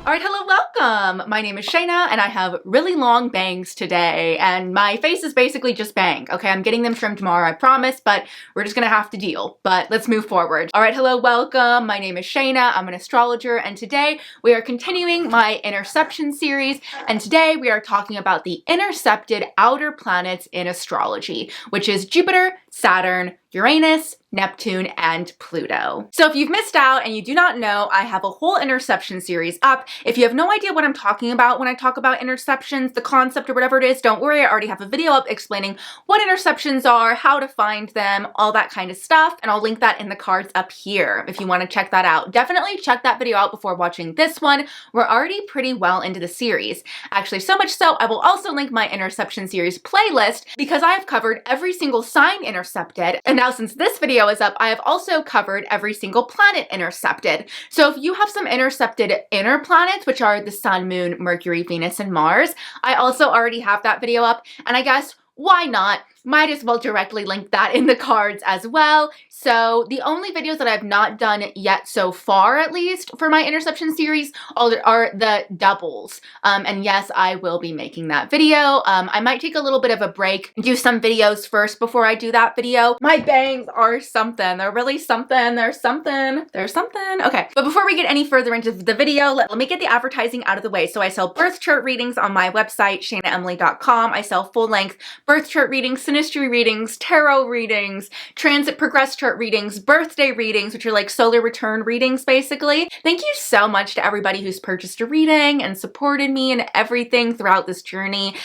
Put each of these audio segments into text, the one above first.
All right, hello, welcome. My name is Shaina and I have really long bangs today and my face is basically just bang. Okay, I'm getting them trimmed tomorrow, I promise, but we're just gonna have to deal. But let's move forward. All right, hello, welcome. My name is Shaina. I'm an astrologer and today we are continuing my interception series, and today we are talking about the intercepted outer planets in astrology, which is Jupiter, Saturn, Uranus, Neptune, and Pluto. So if you've missed out and you do not know, I have a whole interception series up. If you have no idea what I'm talking about when I talk about interceptions, the concept or whatever it is, don't worry, I already have a video up explaining what interceptions are, how to find them, all that kind of stuff, and I'll link that in the cards up here if you want to check that out. Definitely check that video out before watching this one. We're already pretty well into the series. Actually, so much so, I will also link my interception series playlist because I have covered every single sign intercepted, and now since this video is up, I have also covered every single planet intercepted. So if you have some intercepted inner planets, which are the Sun, Moon, Mercury, Venus, and Mars, I also already have that video up, and I guess why not? Might as well directly link that in the cards as well. So the only videos that I've not done yet so far, at least for my interception series, are the doubles. And yes, I will be making that video. I might take a little bit of a break, do some videos first before I do that video. My bangs are something. They're really something. There's something. Okay, but before we get any further into the video, let me get the advertising out of the way. So I sell birth chart readings on my website, shainaemily.com. I sell full-length birth chart readings, synastry readings, tarot readings, transit progress chart readings, birthday readings, which are like solar return readings basically. Thank you so much to everybody who's purchased a reading and supported me and everything throughout this journey.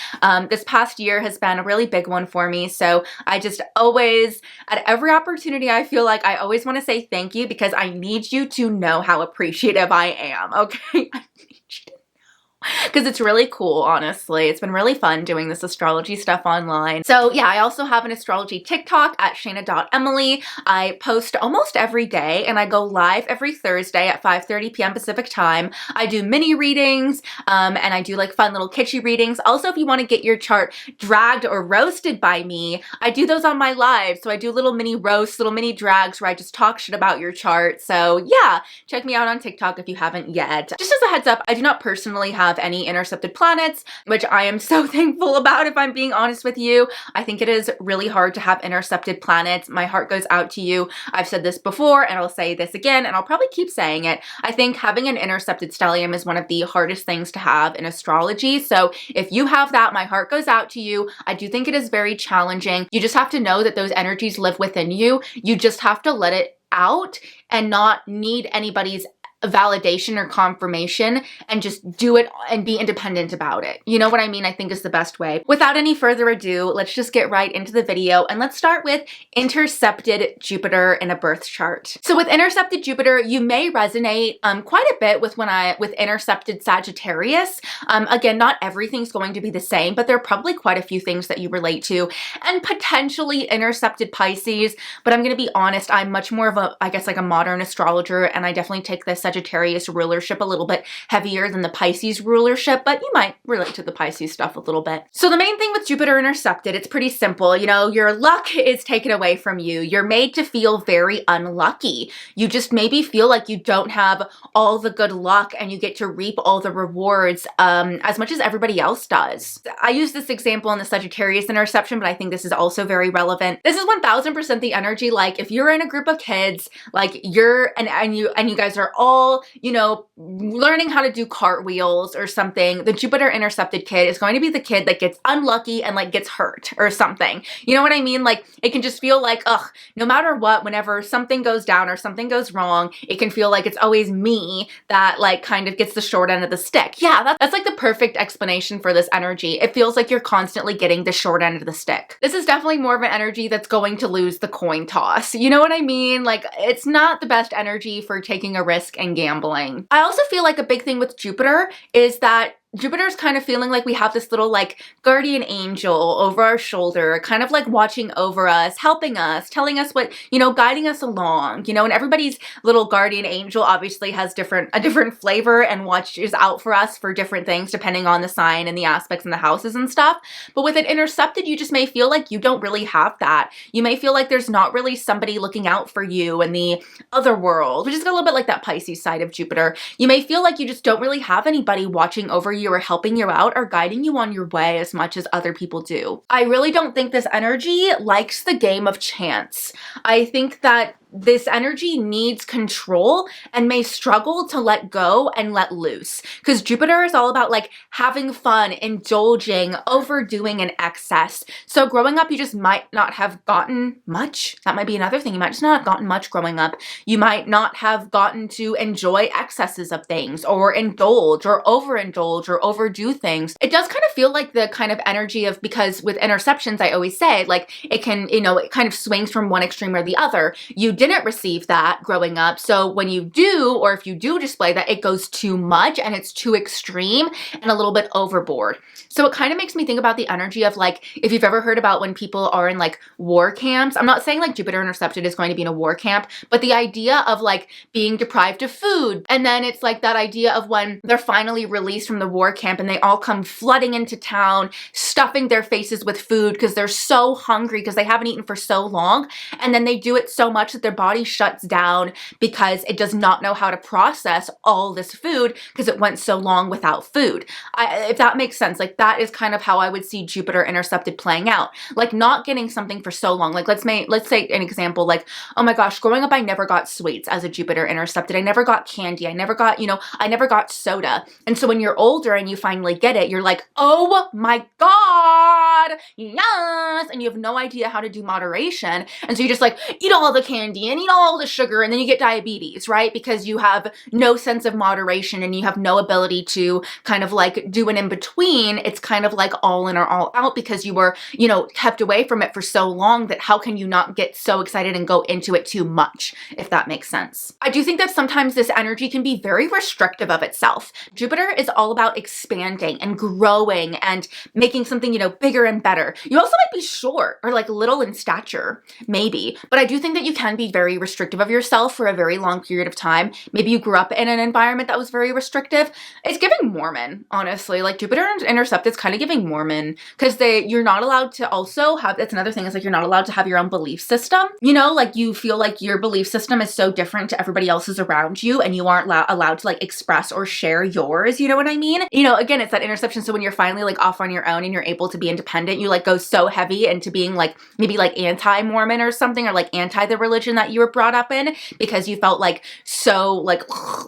This past year has been a really big one for me, so I just always, at every opportunity, I feel like I always want to say thank you because I need you to know how appreciative I am, okay? I need you to, because it's really cool, honestly. It's been really fun doing this astrology stuff online. So yeah, I also have an astrology TikTok at shaina.emily. I post almost every day and I go live every Thursday at 5:30 p.m. Pacific time. I do mini readings and I do like fun little kitschy readings. Also, if you want to get your chart dragged or roasted by me, I do those on my live. So I do little mini roasts, little mini drags where I just talk shit about your chart. So yeah, check me out on TikTok if you haven't yet. Just as a heads up, I do not personally have any intercepted planets, which I am so thankful about, if I'm being honest with you. I think it is really hard to have intercepted planets. My heart goes out to you. I've said this before and I'll say this again and I'll probably keep saying it. I think having an intercepted stellium is one of the hardest things to have in astrology. So if you have that, my heart goes out to you. I do think it is very challenging. You just have to know that those energies live within you. You just have to let it out and not need anybody's validation or confirmation and just do it and be independent about it. You know what I mean? I think is the best way. Without any further ado, let's just get right into the video and let's start with intercepted Jupiter in a birth chart. So with intercepted Jupiter, you may resonate quite a bit with with intercepted Sagittarius. Again, not everything's going to be the same, but there are probably quite a few things that you relate to, and potentially intercepted Pisces. But I'm going to be honest, I'm much more of a, I guess, like a modern astrologer, and I definitely take this Sagittarius rulership a little bit heavier than the Pisces rulership, but you might relate to the Pisces stuff a little bit. So the main thing with Jupiter intercepted, it's pretty simple. You know, your luck is taken away from you. You're made to feel very unlucky. You just maybe feel like you don't have all the good luck and you get to reap all the rewards as much as everybody else does. I use this example in the Sagittarius interception, but I think this is also very relevant. This is 1000% the energy, like if you're in a group of kids, like you're, and you guys are all, you know, learning how to do cartwheels or something, the Jupiter intercepted kid is going to be the kid that gets unlucky and like gets hurt or something. You know what I mean? Like it can just feel like, ugh, no matter what, whenever something goes down or something goes wrong, it can feel like it's always me that like kind of gets the short end of the stick. Yeah, that's like the perfect explanation for this energy. It feels like you're constantly getting the short end of the stick. This is definitely more of an energy that's going to lose the coin toss. You know what I mean? Like it's not the best energy for taking a risk and gambling. I also feel like a big thing with Jupiter is that Jupiter's kind of feeling like we have this little like guardian angel over our shoulder, kind of like watching over us, helping us, telling us what, you know, guiding us along, you know, and everybody's little guardian angel obviously has a different flavor and watches out for us for different things depending on the sign and the aspects and the houses and stuff. But with it intercepted, you just may feel like you don't really have that. You may feel like there's not really somebody looking out for you in the other world, which is a little bit like that Pisces side of Jupiter. You may feel like you just don't really have anybody watching over you or helping you out or guiding you on your way as much as other people do. I really don't think this energy likes the game of chance. I think that this energy needs control and may struggle to let go and let loose, because Jupiter is all about like having fun, indulging, overdoing in excess. So growing up, you just might not have gotten much. That might be another thing. You might just not have gotten much growing up. You might not have gotten to enjoy excesses of things or indulge or overindulge or overdo things. It does kind of feel like the kind of energy of, because with interceptions, I always say like it can, you know, it kind of swings from one extreme or the other. You didn't receive that growing up. So when you do, or if you do display that, it goes too much and it's too extreme and a little bit overboard. So it kind of makes me think about the energy of like, if you've ever heard about when people are in like war camps, I'm not saying like Jupiter intercepted is going to be in a war camp, but the idea of like being deprived of food. And then it's like that idea of when they're finally released from the war camp and they all come flooding into town, stuffing their faces with food because they're so hungry because they haven't eaten for so long. And then they do it so much that their body shuts down because it does not know how to process all this food because it went so long without food. If that makes sense, like that is kind of how I would see Jupiter intercepted playing out. Like not getting something for so long. Like let's say an example, like, oh my gosh, growing up, I never got sweets as a Jupiter intercepted. I never got candy. I never got, you know, I never got soda. And so when you're older and you finally get it, you're like, oh my God, yes. And you have no idea how to do moderation. And so you just like eat all the candy and eat all the sugar, and then you get diabetes, right? Because you have no sense of moderation and you have no ability to kind of like do an in-between. It's kind of like all in or all out because you were, you know, kept away from it for so long that how can you not get so excited and go into it too much, if that makes sense. I do think that sometimes this energy can be very restrictive of itself. Jupiter is all about expanding and growing and making something, you know, bigger and better. You also might be short or like little in stature, maybe, but I do think that you can be very restrictive of yourself for a very long period of time. Maybe you grew up in an environment that was very restrictive. It's giving Mormon, honestly. Like Jupiter intercepted is kind of giving Mormon because you're not allowed to also have, that's another thing, is like you're not allowed to have your own belief system. You know, like you feel like your belief system is so different to everybody else's around you and you aren't allowed to like express or share yours. You know what I mean? You know, again, it's that interception. So when you're finally like off on your own and you're able to be independent, you like go so heavy into being like maybe like anti-Mormon or something, or like anti the religion that you were brought up in because you felt like so like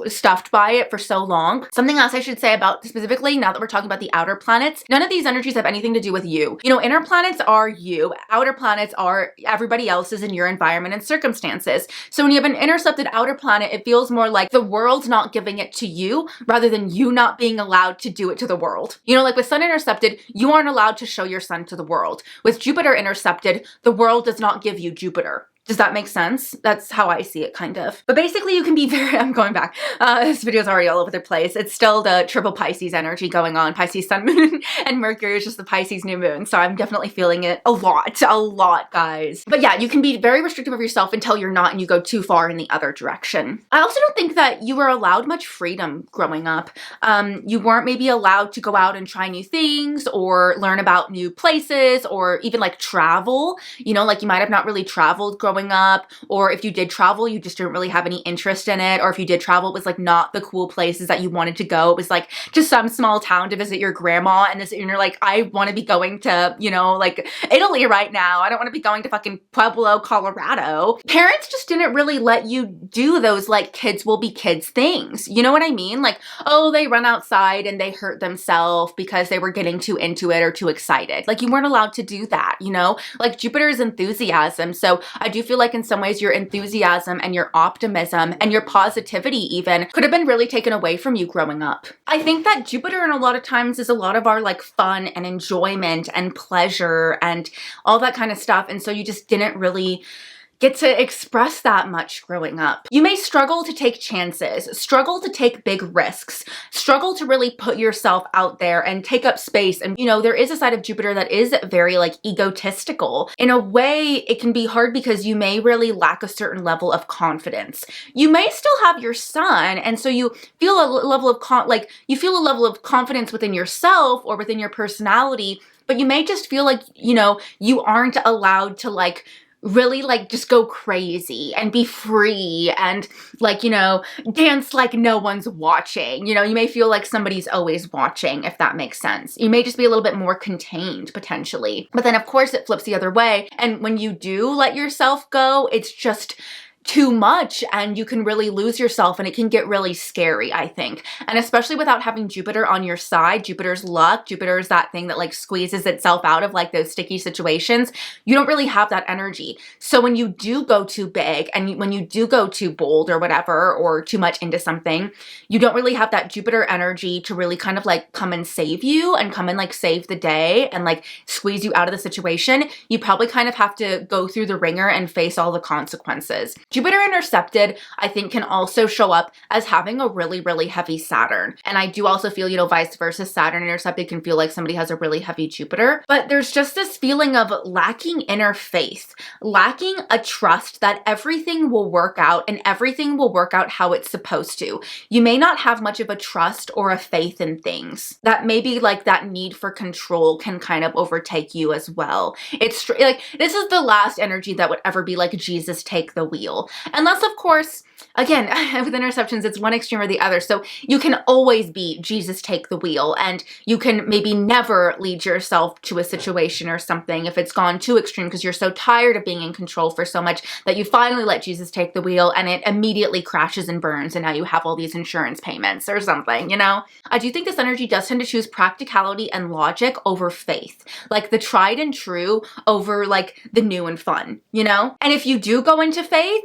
stuffed by it for so long. Something else I should say about specifically, now that we're talking about the outer planets, none of these energies have anything to do with you. You know, inner planets are you, outer planets are everybody else's in your environment and circumstances. So when you have an intercepted outer planet, it feels more like the world's not giving it to you rather than you not being allowed to do it to the world. You know, like with Sun intercepted, you aren't allowed to show your sun to the world. With Jupiter intercepted, the world does not give you Jupiter. Does that make sense? That's how I see it, kind of. But basically you can be very, I'm going back. This video's already all over the place. It's still the triple Pisces energy going on. Pisces sun, moon, and Mercury is just the Pisces new moon. So I'm definitely feeling it a lot, guys. But yeah, you can be very restrictive of yourself until you're not and you go too far in the other direction. I also don't think that you were allowed much freedom growing up. You weren't maybe allowed to go out and try new things or learn about new places or even like travel. You know, like you might have not really traveled growing up, or if you did travel, you just didn't really have any interest in it, or if you did travel, it was like not the cool places that you wanted to go. It was like just some small town to visit your grandma, and you're like, I want to be going to, you know, like Italy right now. I don't want to be going to fucking Pueblo, Colorado. Parents just didn't really let you do those like kids will be kids things. You know what I mean? Like, oh, they run outside and they hurt themselves because they were getting too into it or too excited. Like you weren't allowed to do that, you know? Like Jupiter is enthusiasm. So I do feel like in some ways your enthusiasm and your optimism and your positivity even could have been really taken away from you growing up. I think that Jupiter in a lot of times is a lot of our like fun and enjoyment and pleasure and all that kind of stuff. And so you just didn't really get to express that much growing up. You may struggle to take chances, struggle to take big risks, struggle to really put yourself out there and take up space. And you know, there is a side of Jupiter that is very like egotistical. In a way, it can be hard because you may really lack a certain level of confidence. You may still have your sun, and so you feel a level of confidence within yourself or within your personality, but you may just feel like, you know, you aren't allowed to like really like just go crazy and be free and like, you know, dance like no one's watching. You know, you may feel like somebody's always watching, if that makes sense. You may just be a little bit more contained potentially. But then of course it flips the other way. And when you do let yourself go, it's just too much and you can really lose yourself and it can get really scary, I think. And especially without having Jupiter on your side, Jupiter's luck, Jupiter's that thing that like squeezes itself out of like those sticky situations. You don't really have that energy. So when you do go too big and when you do go too bold or whatever, or too much into something, you don't really have that Jupiter energy to really kind of like come and save you and come and like save the day and like squeeze you out of the situation. You probably kind of have to go through the ringer and face all the consequences. Jupiter intercepted, I think, can also show up as having a really, really heavy Saturn. And I do also feel, you know, vice versa, Saturn intercepted can feel like somebody has a really heavy Jupiter. But there's just this feeling of lacking inner faith, lacking a trust that everything will work out and everything will work out how it's supposed to. You may not have much of a trust or a faith in things. That maybe like that need for control can kind of overtake you as well. It's like, this is the last energy that would ever be like, Jesus, take the wheel. Unless, of course, again, with interceptions, it's one extreme or the other. So you can always be Jesus, take the wheel, and you can maybe never lead yourself to a situation or something if it's gone too extreme because you're so tired of being in control for so much that you finally let Jesus take the wheel and it immediately crashes and burns and now you have all these insurance payments or something, you know? I do think this energy does tend to choose practicality and logic over faith, like the tried and true over like the new and fun, you know? And if you do go into faith,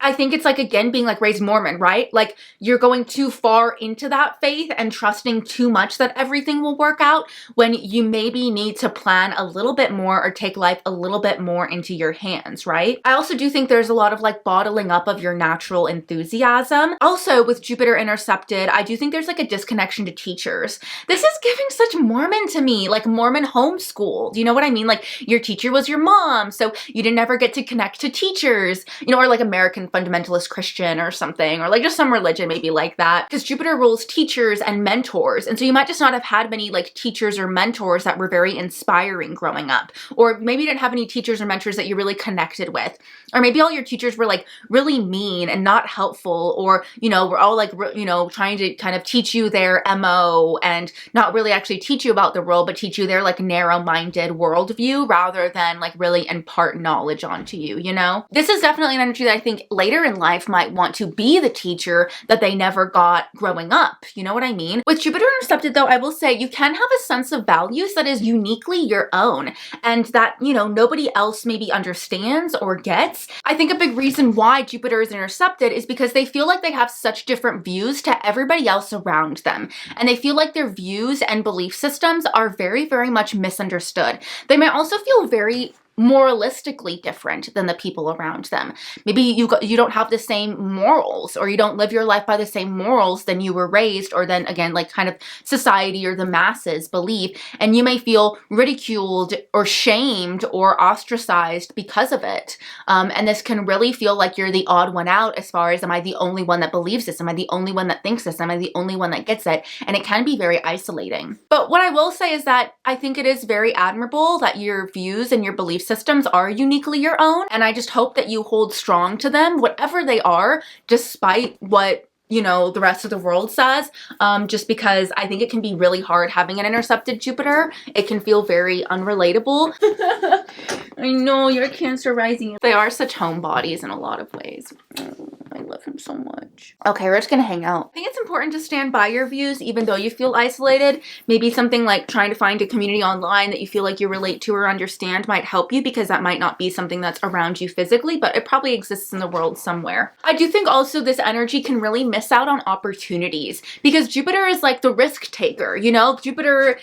I think it's like, again, being like raised Mormon, right? Like you're going too far into that faith and trusting too much that everything will work out when you maybe need to plan a little bit more or take life a little bit more into your hands, right? I also do think there's a lot of like bottling up of your natural enthusiasm. Also with Jupiter intercepted, I do think there's like a disconnection to teachers. This is giving such Mormon to me, like Mormon homeschool. Do you know what I mean? Like your teacher was your mom, so you didn't ever get to connect to teachers, you know, or like American fundamentalist Christian or something, or like just some religion maybe like that, because Jupiter rules teachers and mentors, and so you might just not have had many like teachers or mentors that were very inspiring growing up, or maybe you didn't have any teachers or mentors that you really connected with, or maybe all your teachers were like really mean and not helpful, or you know, were all like you know, trying to kind of teach you their MO and not really actually teach you about the world, but teach you their like narrow-minded worldview rather than like really impart knowledge onto you, you know? This is definitely an energy that I think later in life might want to be the teacher that they never got growing up. You know what I mean? With Jupiter intercepted though, I will say you can have a sense of values that is uniquely your own and that, you know, nobody else maybe understands or gets. I think a big reason why Jupiter is intercepted is because they feel like they have such different views to everybody else around them. And they feel like their views and belief systems are very, very much misunderstood. They may also feel very moralistically different than the people around them. Maybe you don't have the same morals, or you don't live your life by the same morals than you were raised, or then again, like kind of society or the masses believe, and you may feel ridiculed or shamed or ostracized because of it. And this can really feel like you're the odd one out as far as, am I the only one that believes this? Am I the only one that thinks this? Am I the only one that gets it? And it can be very isolating. But what I will say is that I think it is very admirable that your views and your belief systems are uniquely your own, and I just hope that you hold strong to them, whatever they are, despite what, you know, the rest of the world says, just because I think it can be really hard having an intercepted Jupiter. It can feel very unrelatable. I know, you're Cancer rising. They are such homebodies in a lot of ways. I I love him so much. Okay, we're just gonna hang out. I think it's important to stand by your views even though you feel isolated. Maybe something like trying to find a community online that you feel like you relate to or understand might help you, because that might not be something that's around you physically, but it probably exists in the world somewhere. I do think also this energy can really miss out on opportunities, because Jupiter is like the risk taker, you know? Jupiter,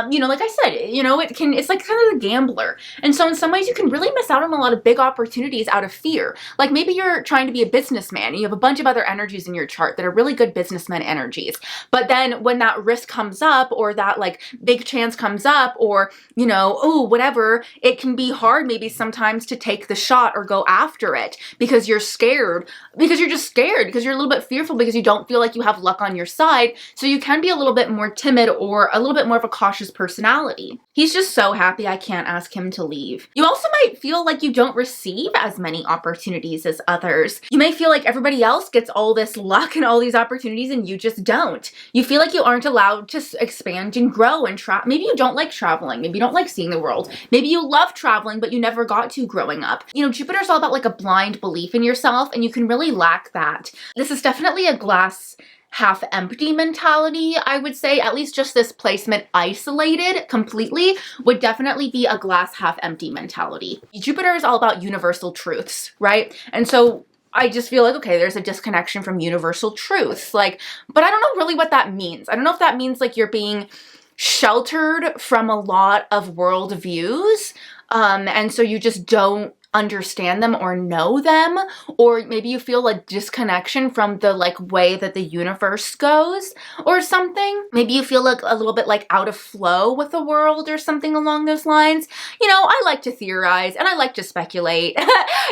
you know, like I said, you know, it's like kind of the gambler. And so in some ways you can really miss out on a lot of big opportunities out of fear. Like maybe you're trying to be a businessman and you have a bunch of other energies in your chart that are really good businessman energies. But then when that risk comes up, or that like big chance comes up, or, you know, oh, whatever, it can be hard maybe sometimes to take the shot or go after it because you're scared, because you're just scared, because you're a little bit fearful, because you don't feel like you have luck on your side. So you can be a little bit more timid or a little bit more of a cautious personality. He's just so happy I can't ask him to leave. You also might feel like you don't receive as many opportunities as others. You may feel like everybody else gets all this luck and all these opportunities and you just don't. You feel like you aren't allowed to expand and grow and maybe you don't like traveling. Maybe you don't like seeing the world. Maybe you love traveling, but you never got to growing up. You know, Jupiter's all about like a blind belief in yourself, and you can really lack that. This is definitely a glass half empty mentality, I would say. At least just this placement isolated completely would definitely be a glass half empty mentality. Jupiter is all about universal truths, right? And so I just feel like, okay, there's a disconnection from universal truths. Like, but I don't know really what that means. I don't know if that means like you're being sheltered from a lot of world views, and so you just don't understand them or know them, or maybe you feel like disconnection from the like way that the universe goes or something. Maybe you feel like a little bit like out of flow with the world or something along those lines. You know, I like to theorize and I like to speculate.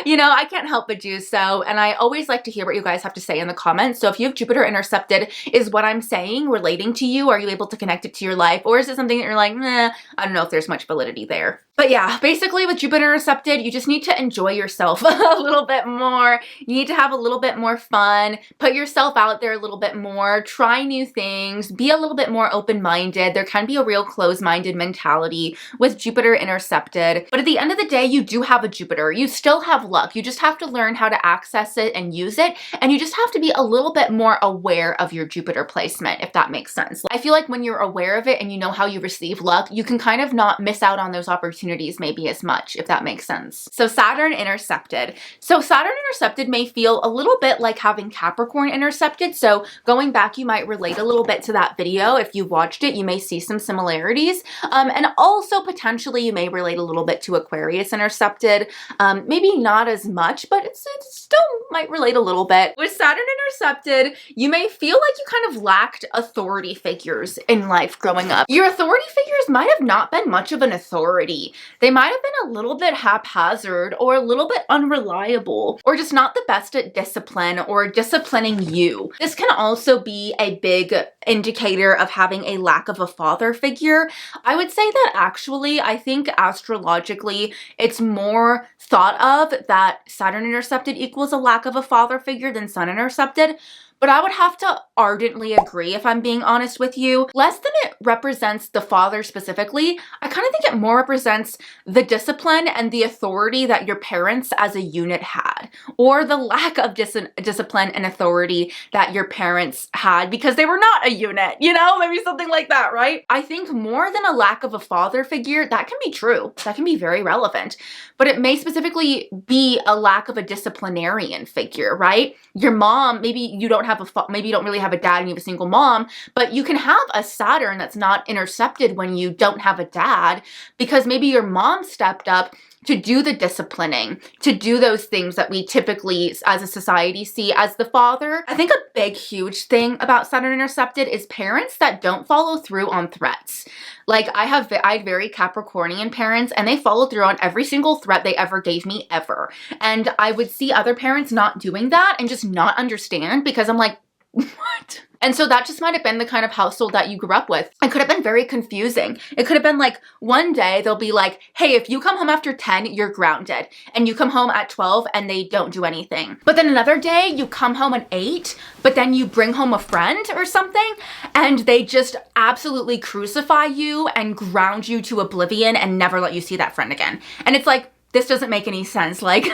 You know, I can't help but do so, and I always like to hear what you guys have to say in the comments. So if you have Jupiter intercepted, is what I'm saying relating to you? Are you able to connect it to your life, or is it something that you're like, nah, I don't know if there's much validity there? But yeah, basically with Jupiter intercepted, you just need to enjoy yourself a little bit more. You need to have a little bit more fun, put yourself out there a little bit more, try new things, be a little bit more open-minded. There can be a real closed-minded mentality with Jupiter intercepted. But at the end of the day, you do have a Jupiter. You still have luck. You just have to learn how to access it and use it. And you just have to be a little bit more aware of your Jupiter placement, if that makes sense. I feel like when you're aware of it and you know how you receive luck, you can kind of not miss out on those opportunities maybe as much, if that makes sense. So Saturn intercepted. So Saturn intercepted may feel a little bit like having Capricorn intercepted. So going back, you might relate a little bit to that video. If you watched it, you may see some similarities. And also potentially you may relate a little bit to Aquarius intercepted. Maybe not as much, but it still might relate a little bit. With Saturn intercepted, you may feel like you kind of lacked authority figures in life growing up. Your authority figures might have not been much of an authority. They might have been a little bit haphazard or a little bit unreliable, or just not the best at discipline or disciplining you. This can also be a big indicator of having a lack of a father figure. I would say that actually, I think astrologically, it's more thought of that Saturn intercepted equals a lack of a father figure than Sun intercepted. But I would have to ardently agree, if I'm being honest with you. Less than it represents the father specifically, I kind of think it more represents the discipline and the authority that your parents as a unit had, or the lack of discipline and authority that your parents had because they were not a unit, you know, maybe something like that, right? I think more than a lack of a father figure, that can be true. That can be very relevant, but it may specifically be a lack of a disciplinarian figure, right? Your mom, maybe you don't maybe you don't really have a dad and you have a single mom, but you can have a Saturn that's not intercepted when you don't have a dad, because maybe your mom stepped up to do the disciplining, to do those things that we typically as a society see as the father. I think a big, huge thing about Saturn intercepted is parents that don't follow through on threats. Like I had very Capricornian parents, and they followed through on every single threat they ever gave me ever. And I would see other parents not doing that and just not understand, because I'm like, what? And so that just might have been the kind of household that you grew up with. It could have been very confusing. It could have been like, one day they'll be like, hey, if you come home after 10, you're grounded. And you come home at 12 and they don't do anything. But then another day you come home at 8, but then you bring home a friend or something, and they just absolutely crucify you and ground you to oblivion and never let you see that friend again. And it's like, this doesn't make any sense. Like,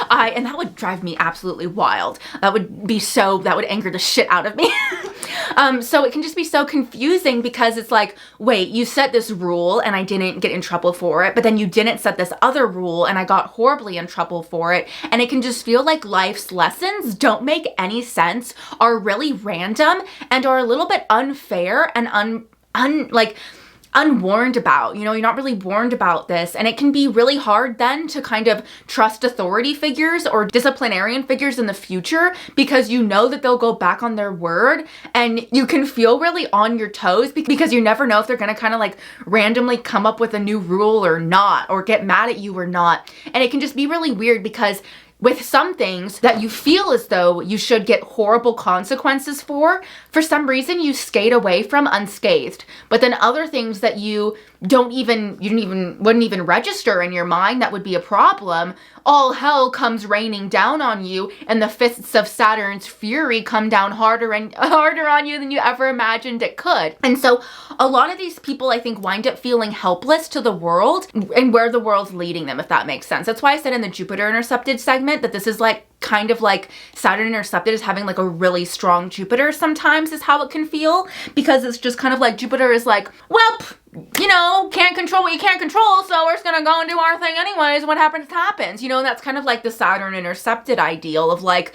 and that would drive me absolutely wild. That would anger the shit out of me. So it can just be so confusing because it's like, wait, you set this rule and I didn't get in trouble for it, but then you didn't set this other rule and I got horribly in trouble for it. And it can just feel like life's lessons don't make any sense, are really random, and are a little bit unfair and unwarned about. You know, you're not really warned about this. And it can be really hard then to kind of trust authority figures or disciplinarian figures in the future, because you know that they'll go back on their word, and you can feel really on your toes because you never know if they're going to kind of like randomly come up with a new rule or not, or get mad at you or not. And it can just be really weird because with some things that you feel as though you should get horrible consequences for some reason you skate away from unscathed. But then other things that you wouldn't even register in your mind that would be a problem, all hell comes raining down on you, and the fists of Saturn's fury come down harder and harder on you than you ever imagined it could. And so a lot of these people, I think, wind up feeling helpless to the world and where the world's leading them, if that makes sense. That's why I said in the Jupiter intercepted segment that this is like kind of like Saturn intercepted is having like a really strong Jupiter sometimes, is how it can feel, because it's just kind of like Jupiter is like, well, you know, can't control what you can't control, so we're just gonna go and do our thing anyways. What happens happens, you know. And that's kind of like the Saturn intercepted ideal of like,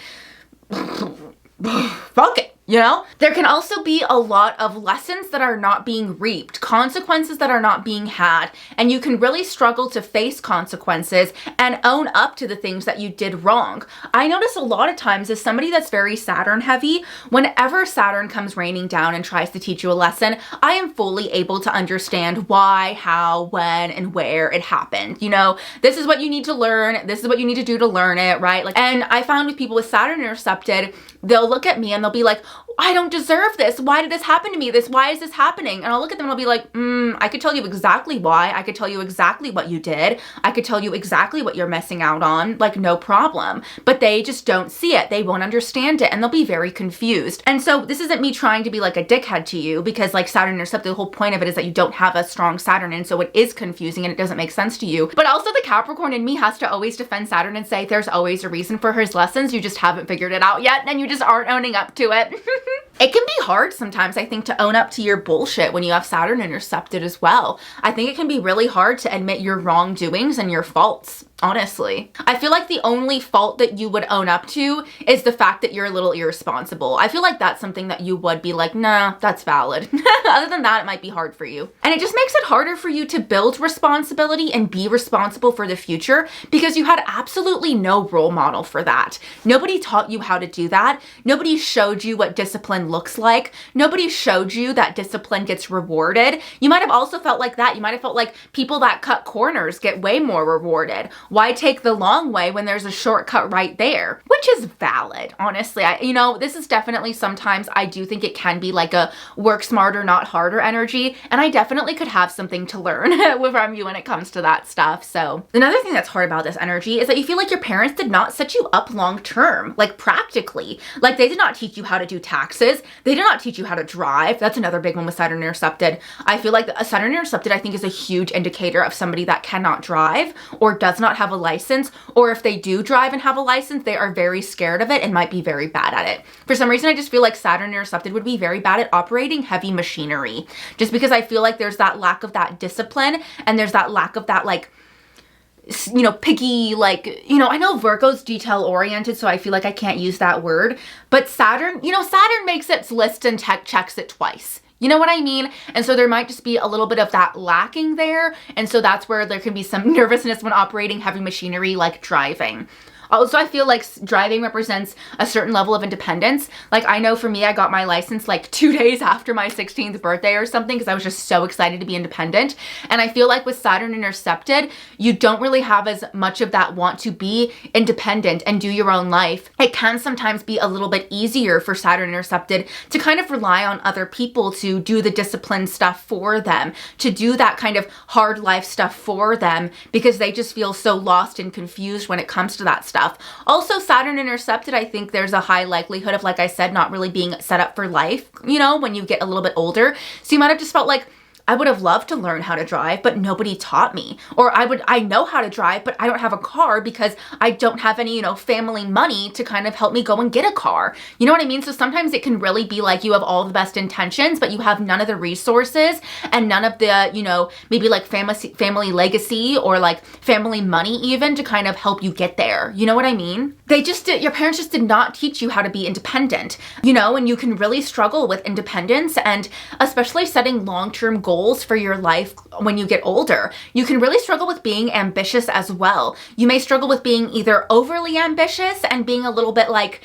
fuck it. You know, there can also be a lot of lessons that are not being reaped, consequences that are not being had, and you can really struggle to face consequences and own up to the things that you did wrong. I notice a lot of times as somebody that's very Saturn heavy, whenever Saturn comes raining down and tries to teach you a lesson, I am fully able to understand why, how, when, and where it happened. You know, this is what you need to learn. This is what you need to do to learn it, right? Like, and I found with people with Saturn intercepted, they'll look at me and they'll be like, I don't deserve this. Why did this happen to me? Why is this happening? And I'll look at them and I'll be like, I could tell you exactly why. I could tell you exactly what you did. I could tell you exactly what you're missing out on, like no problem. But they just don't see it. They won't understand it, and they'll be very confused. And so this isn't me trying to be like a dickhead to you, because like Saturn intercepted, the whole point of it is that you don't have a strong Saturn, and so it is confusing and it doesn't make sense to you. But also the Capricorn in me has to always defend Saturn and say there's always a reason for his lessons. You just haven't figured it out yet, and you just aren't owning up to it. It can be hard sometimes, I think, to own up to your bullshit when you have Saturn intercepted as well. I think it can be really hard to admit your wrongdoings and your faults, honestly. I feel like the only fault that you would own up to is the fact that you're a little irresponsible. I feel like that's something that you would be like, nah, that's valid. Other than that, it might be hard for you. And it just makes it harder for you to build responsibility and be responsible for the future because you had absolutely no role model for that. Nobody taught you how to do that. Nobody showed you what discipline looks like. Nobody showed you that discipline gets rewarded. You might have also felt like that. You might have felt like people that cut corners get way more rewarded. Why take the long way when there's a shortcut right there? Which is valid, honestly. This is definitely sometimes I do think it can be like a work smarter, not harder energy. And I definitely could have something to learn from you when it comes to that stuff. So another thing that's hard about this energy is that you feel like your parents did not set you up long term, like practically. Like they did not teach you how to do taxes. They did not teach you how to drive. That's another big one with Saturn intercepted. I feel like a Saturn intercepted, I think, is a huge indicator of somebody that cannot drive or does not have a license, or if they do drive and have a license, they are very scared of it and might be very bad at it. For some reason, I just feel like Saturn intercepted would be very bad at operating heavy machinery, just because I feel like there's that lack of that discipline and there's that lack of that picky, I know Virgo's detail oriented, so I feel like I can't use that word, but Saturn makes its list and checks it twice. You know what I mean? And so there might just be a little bit of that lacking there. And so that's where there can be some nervousness when operating heavy machinery like driving. Also, I feel like driving represents a certain level of independence. Like I know for me, I got my license like 2 days after my 16th birthday or something because I was just so excited to be independent. And I feel like with Saturn intercepted, you don't really have as much of that want to be independent and do your own life. It can sometimes be a little bit easier for Saturn intercepted to kind of rely on other people to do the discipline stuff for them, to do that kind of hard life stuff for them because they just feel so lost and confused when it comes to that stuff. Also, Saturn intercepted, I think there's a high likelihood of, like I said, not really being set up for life, when you get a little bit older. So you might have just felt like, I would have loved to learn how to drive, but nobody taught me. Or I know how to drive, but I don't have a car because I don't have any, family money to kind of help me go and get a car. You know what I mean? So sometimes it can really be like you have all the best intentions, but you have none of the resources and none of the, maybe like family legacy or like family money even to kind of help you get there. You know what I mean? Your parents just did not teach you how to be independent, and you can really struggle with independence, and especially setting long-term goals for your life when you get older. You can really struggle with being ambitious as well. You may struggle with being either overly ambitious and being a little bit like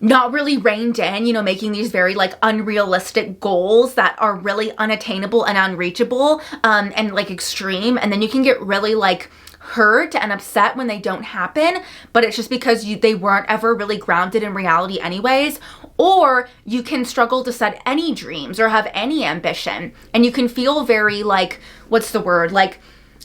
not really reined in, making these very like unrealistic goals that are really unattainable and unreachable, and like extreme. And then you can get really like hurt and upset when they don't happen, but it's just because they weren't ever really grounded in reality anyways. Or you can struggle to set any dreams or have any ambition, and you can feel very like, what's the word? Like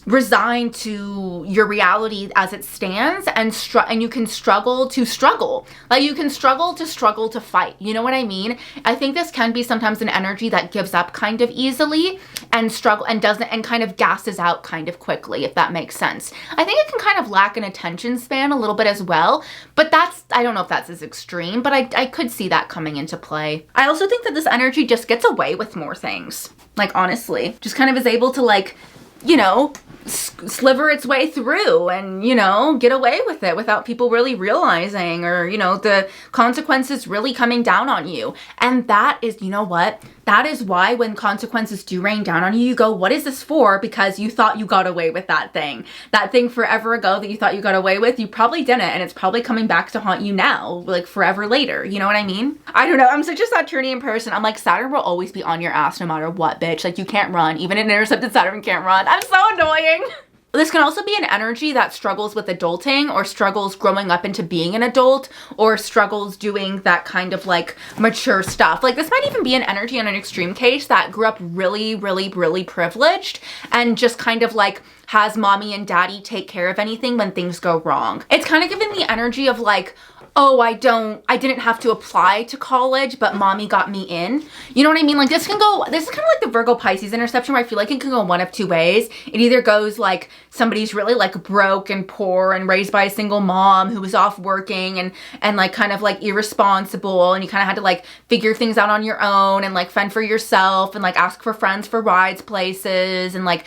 resigned to your reality as it stands, and you can struggle to struggle. Like you can struggle to fight. You know what I mean? I think this can be sometimes an energy that gives up kind of easily and struggle and doesn't, and kind of gasses out kind of quickly, if that makes sense. I think it can kind of lack an attention span a little bit as well, but I don't know if that's as extreme, but I could see that coming into play. I also think that this energy just gets away with more things. Like honestly, just kind of is able to like, sliver its way through and, get away with it without people really realizing, or, the consequences really coming down on you. And that is, what? That is why when consequences do rain down on you, you go, what is this for? Because you thought you got away with that thing. That thing forever ago that you thought you got away with, you probably didn't. And it's probably coming back to haunt you now, like forever later. You know what I mean? I don't know. I'm such a Saturnian person. I'm like, Saturn will always be on your ass no matter what, bitch. Like you can't run. Even an intercepted Saturn can't run. I'm so annoying. This can also be an energy that struggles with adulting, or struggles growing up into being an adult, or struggles doing that kind of like mature stuff. Like this might even be an energy in an extreme case that grew up really, really, really privileged and just kind of like has mommy and daddy take care of anything when things go wrong. It's kind of given the energy of like, oh, I didn't have to apply to college, but mommy got me in. You know what I mean? Like this is kind of like the Virgo Pisces interception, where I feel like it can go one of two ways. It either goes like somebody's really like broke and poor and raised by a single mom who was off working and like kind of like irresponsible, and you kind of had to like figure things out on your own and like fend for yourself and like ask for friends for rides places, and like,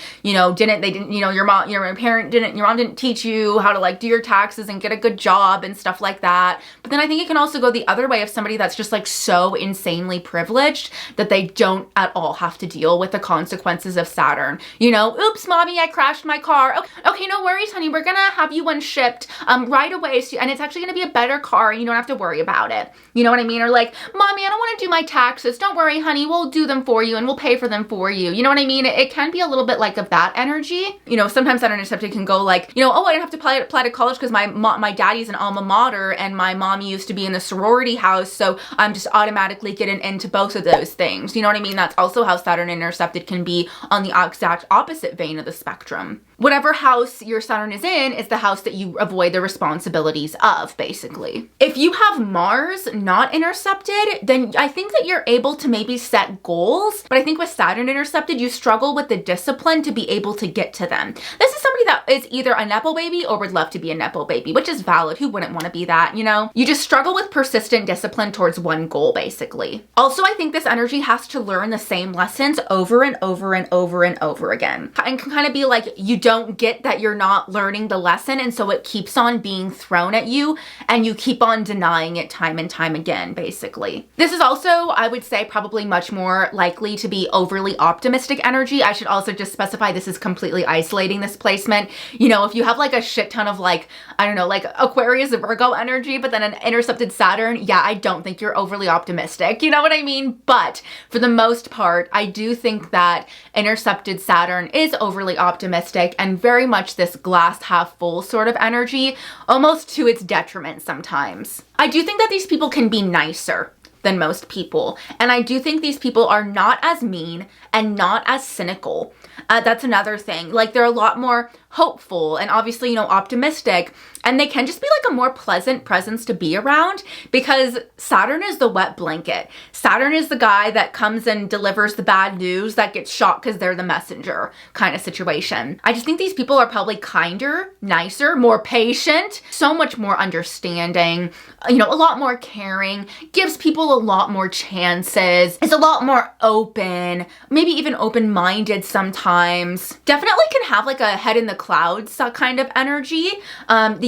your mom didn't teach you how to like do your taxes and get a good job and stuff like that. But then I think it can also go the other way of somebody that's just like so insanely privileged that they don't at all have to deal with the consequences of Saturn. Oops, mommy, I crashed my car. Okay, no worries, honey. We're gonna have you one shipped right away. And it's actually gonna be a better car and you don't have to worry about it. You know what I mean? Or like, mommy, I don't want to do my taxes. Don't worry, honey. We'll do them for you and we'll pay for them for you. You know what I mean? It can be a little bit like of that energy. Sometimes Saturn intercepted can go like, oh, I didn't have to apply to college because my daddy's an alma mater and my mommy used to be in the sorority house, so I'm just automatically getting into both of those things. You know what I mean? That's also how Saturn intercepted can be on the exact opposite vein of the spectrum. Whatever house your Saturn is in is the house that you avoid the responsibilities of, basically. If you have Mars not intercepted, then I think that you're able to maybe set goals, but I think with Saturn intercepted, you struggle with the discipline to be able to get to them. This is somebody that is either a Nepo baby or would love to be a Nepo baby, which is valid. Who wouldn't want to be that, You just struggle with persistent discipline towards one goal, basically. Also, I think this energy has to learn the same lessons over and over and over and over again. And can kind of be like, you don't get that you're not learning the lesson, and so it keeps on being thrown at you and you keep on denying it time and time again, basically. This is also, I would say, probably much more likely to be overly optimistic energy. I should also just specify this is completely isolating this placement. If you have like a shit ton of like, I don't know, like Aquarius or Virgo energy, but then an intercepted Saturn, yeah, I don't think you're overly optimistic. You know what I mean? But for the most part, I do think that intercepted Saturn is overly optimistic and very much this glass half full sort of energy, almost to its detriment sometimes. I do think that these people can be nicer. than most people. And I do think these people are not as mean and not as cynical. That's another thing. Like, they're a lot more hopeful and obviously, you know, optimistic, and they can just be like a more pleasant presence to be around because Saturn is the wet blanket. Saturn is the guy that comes and delivers the bad news that gets shot because they're the messenger kind of situation. I just think these people are probably kinder, nicer, more patient, so much more understanding, you know, a lot more caring, gives people a lot more chances, is a lot more open, maybe even open-minded sometimes. Definitely can have like a head in the clouds kind of energy.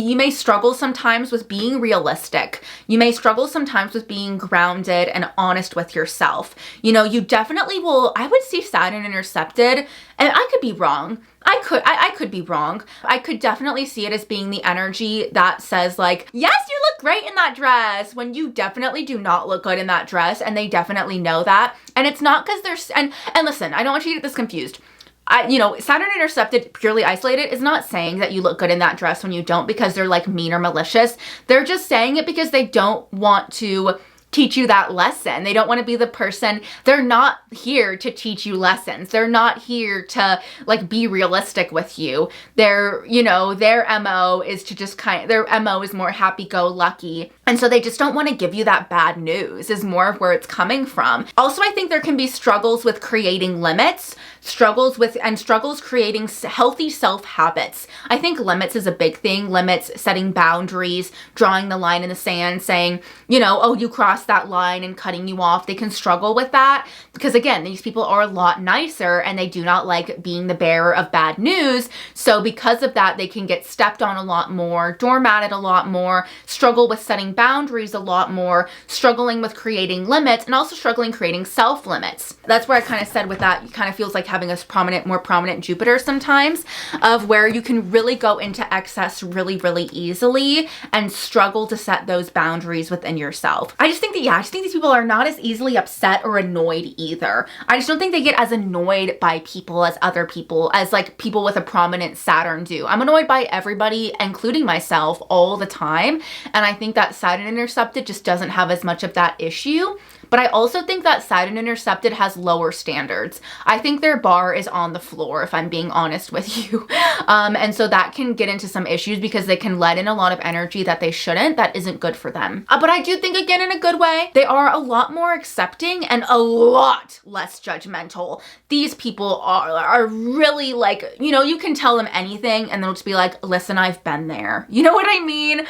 You may struggle sometimes with being realistic. You may struggle sometimes with being grounded and honest with yourself. You know, you definitely will, I would see Saturn intercepted, and I could be wrong. I could be wrong. I could definitely see it as being the energy that says like, yes, you look great in that dress, when you definitely do not look good in that dress, and they definitely know that. And it's not because they're, and listen, I don't want you to get this confused. You know, Saturn intercepted, purely isolated, is not saying that you look good in that dress when you don't because they're like mean or malicious. They're just saying it because they don't want to teach you that lesson. They don't want to be the person. They're not here to teach you lessons. They're not here to like be realistic with you. They're, you know, their MO is to just their MO is more happy-go-lucky. And so they just don't want to give you that bad news is more of where it's coming from. Also, I think there can be struggles with creating limits, struggles creating healthy self-habits. I think limits is a big thing. Limits, setting boundaries, drawing the line in the sand, saying, you know, oh, you crossed that line and cutting you off. They can struggle with that because, again, these people are a lot nicer and they do not like being the bearer of bad news. So because of that, they can get stepped on a lot more, doormatted a lot more, struggle with setting boundaries a lot more, struggling with creating limits, and also struggling creating self-limits. That's where I kind of said with that, it kind of feels like having a more prominent Jupiter sometimes, of where you can really go into excess really, really easily and struggle to set those boundaries within yourself. I just think these people are not as easily upset or annoyed either. I just don't think they get as annoyed by people as other people, as like people with a prominent Saturn do. I'm annoyed by everybody, including myself, all the time. And I think that Saturn intercepted just doesn't have as much of that issue. But I also think that Saturn intercepted has lower standards. I think their bar is on the floor, if I'm being honest with you. And so that can get into some issues because they can let in a lot of energy that they shouldn't, that isn't good for them. But I do think, again, in a good way, they are a lot more accepting and a lot less judgmental. These people are really like, you know, you can tell them anything and they'll just be like, listen, I've been there. You know what I mean?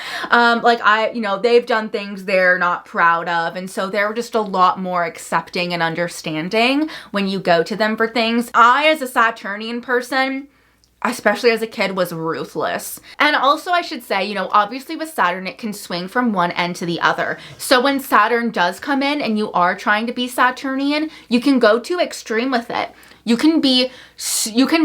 You know, they've done things they're not proud of. And so they're just a lot more accepting and understanding when you go to them for things. I, as a Saturnian person, especially as a kid, was ruthless. And also I should say, you know, obviously with Saturn, it can swing from one end to the other. So when Saturn does come in and you are trying to be Saturnian, you can go too extreme with it. You can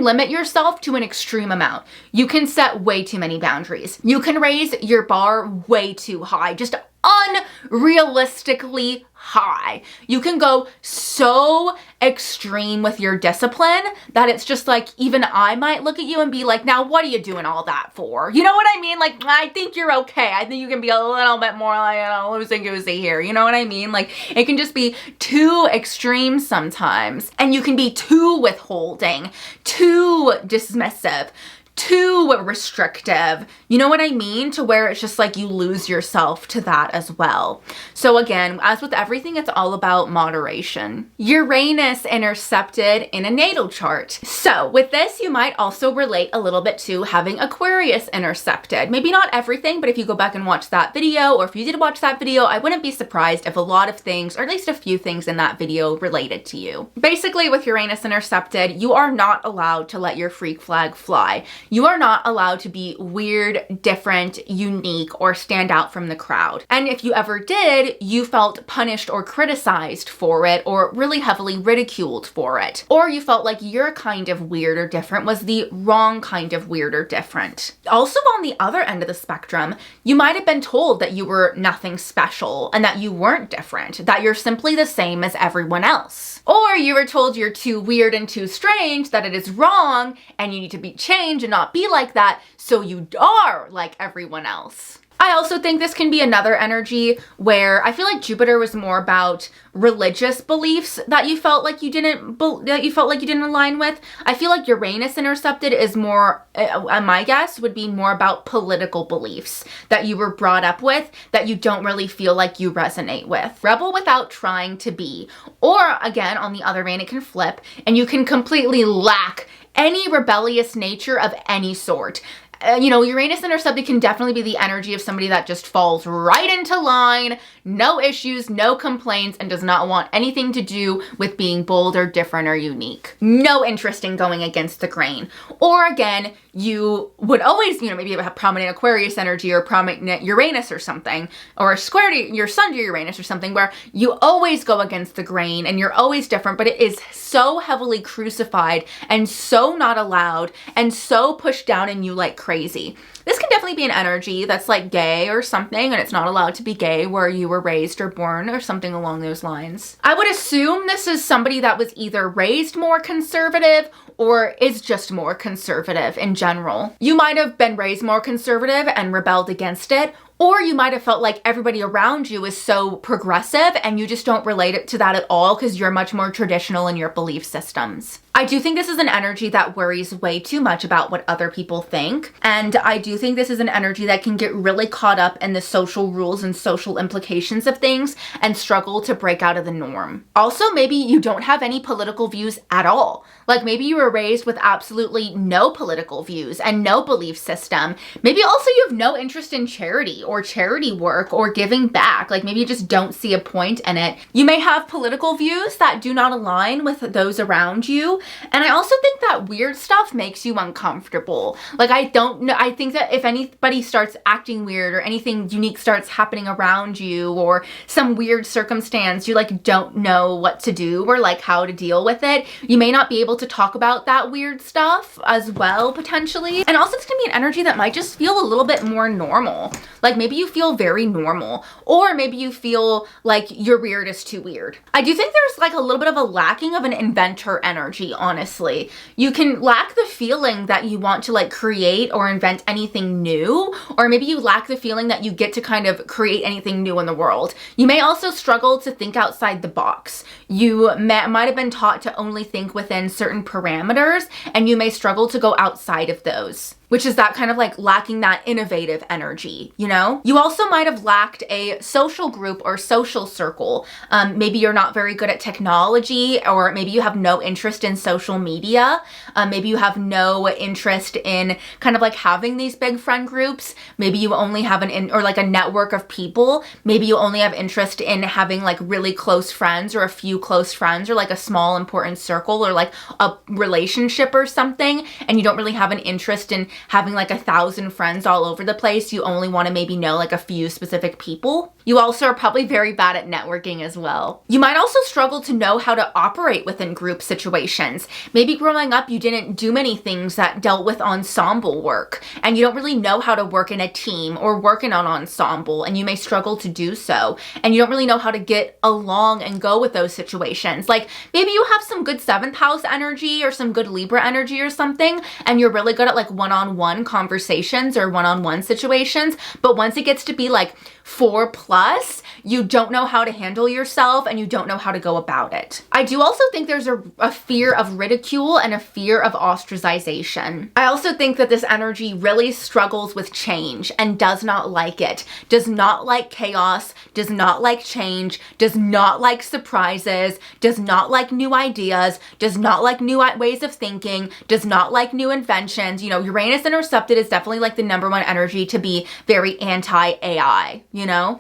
limit yourself to an extreme amount. You can set way too many boundaries. You can raise your bar way too high, just unrealistically high. You can go so extreme with your discipline that it's just like, even I might look at you and be like, now what are you doing all that for? You know what I mean? Like, I think you're okay. I think you can be a little bit more like, you know, loosey-goosey here. You know what I mean? Like, it can just be too extreme sometimes. And you can be too withholding, too dismissive, too restrictive. You know what I mean? To where it's just like you lose yourself to that as well. So again, as with everything, it's all about moderation. Uranus intercepted in a natal chart. So with this, you might also relate a little bit to having Aquarius intercepted. Maybe not everything, but if you go back and watch that video, or if you did watch that video, I wouldn't be surprised if a lot of things, or at least a few things in that video, related to you. Basically, with Uranus intercepted, you are not allowed to let your freak flag fly. You are not allowed to be weird, different, unique, or stand out from the crowd. And if you ever did, you felt punished or criticized for it, or really heavily ridiculed for it. Or you felt like your kind of weird or different was the wrong kind of weird or different. Also, on the other end of the spectrum, you might have been told that you were nothing special and that you weren't different, that you're simply the same as everyone else. Or you were told you're too weird and too strange, that it is wrong and you need to be changed and not be like that, so you are like everyone else. I also think this can be another energy where I feel like Jupiter was more about religious beliefs that you felt like you didn't align with. I feel like Uranus intercepted is more, my guess would be more about political beliefs that you were brought up with that you don't really feel like you resonate with. Rebel without trying to be. Or again, on the other hand, it can flip and you can completely lack any rebellious nature of any sort. Uranus intercepted can definitely be the energy of somebody that just falls right into line, no issues, no complaints, and does not want anything to do with being bold or different or unique. No interest in going against the grain. Or again, you would always, maybe have prominent Aquarius energy or prominent Uranus or something, or square to your sun to Uranus or something, where you always go against the grain and you're always different, but it is so heavily crucified and so not allowed and so pushed down in you like crazy. This can definitely be an energy that's like gay or something, and it's not allowed to be gay where you were raised or born or something along those lines. I would assume this is somebody that was either raised more conservative or is just more conservative in general. You might have been raised more conservative and rebelled against it, or you might have felt like everybody around you is so progressive and you just don't relate it to that at all because you're much more traditional in your belief systems. I do think this is an energy that worries way too much about what other people think. And I do think this is an energy that can get really caught up in the social rules and social implications of things and struggle to break out of the norm. Also, maybe you don't have any political views at all. Like maybe you were raised with absolutely no political views and no belief system. Maybe also you have no interest in charity or charity work or giving back. Like maybe you just don't see a point in it. You may have political views that do not align with those around you. And I also think that weird stuff makes you uncomfortable. Like I think that if anybody starts acting weird or anything unique starts happening around you or some weird circumstance, you like don't know what to do or like how to deal with it, you may not be able to talk about that weird stuff as well, potentially. And also it's gonna be an energy that might just feel a little bit more normal. Like maybe you feel very normal, or maybe you feel like your weird is too weird. I do think there's like a little bit of a lacking of an inventor energy, honestly. You can lack the feeling that you want to like create or invent anything new, or maybe you lack the feeling that you get to kind of create anything new in the world. You may also struggle to think outside the box. You might have been taught to only think within certain parameters, and you may struggle to go outside of those, which is that kind of like lacking that innovative energy, you know? You also might have lacked a social group or social circle. Maybe you're not very good at technology, or maybe you have no interest in social media. Maybe you have no interest in kind of like having these big friend groups. Maybe you only have or like a network of people. Maybe you only have interest in having like really close friends or a few close friends or like a small important circle or like a relationship or something. And you don't really have an interest in having like 1,000 friends all over the place. You only want to maybe know like a few specific people. You also are probably very bad at networking as well. You might also struggle to know how to operate within group situations. Maybe growing up you didn't do many things that dealt with ensemble work, and you don't really know how to work in a team or work in an ensemble, and you may struggle to do so. And you don't really know how to get along and go with those situations. Like maybe you have some good 7th house energy or some good Libra energy or something, and you're really good at like one-on-one conversations or one-on-one situations, but once it gets to be like 4+, you don't know how to handle yourself and you don't know how to go about it. I do also think there's a fear of ridicule and a fear of ostracization. I also think that this energy really struggles with change and does not like it, does not like chaos, does not like change, does not like surprises, does not like new ideas, does not like new ways of thinking, does not like new inventions. Uranus intercepted is definitely like the #1 energy to be very anti-AI.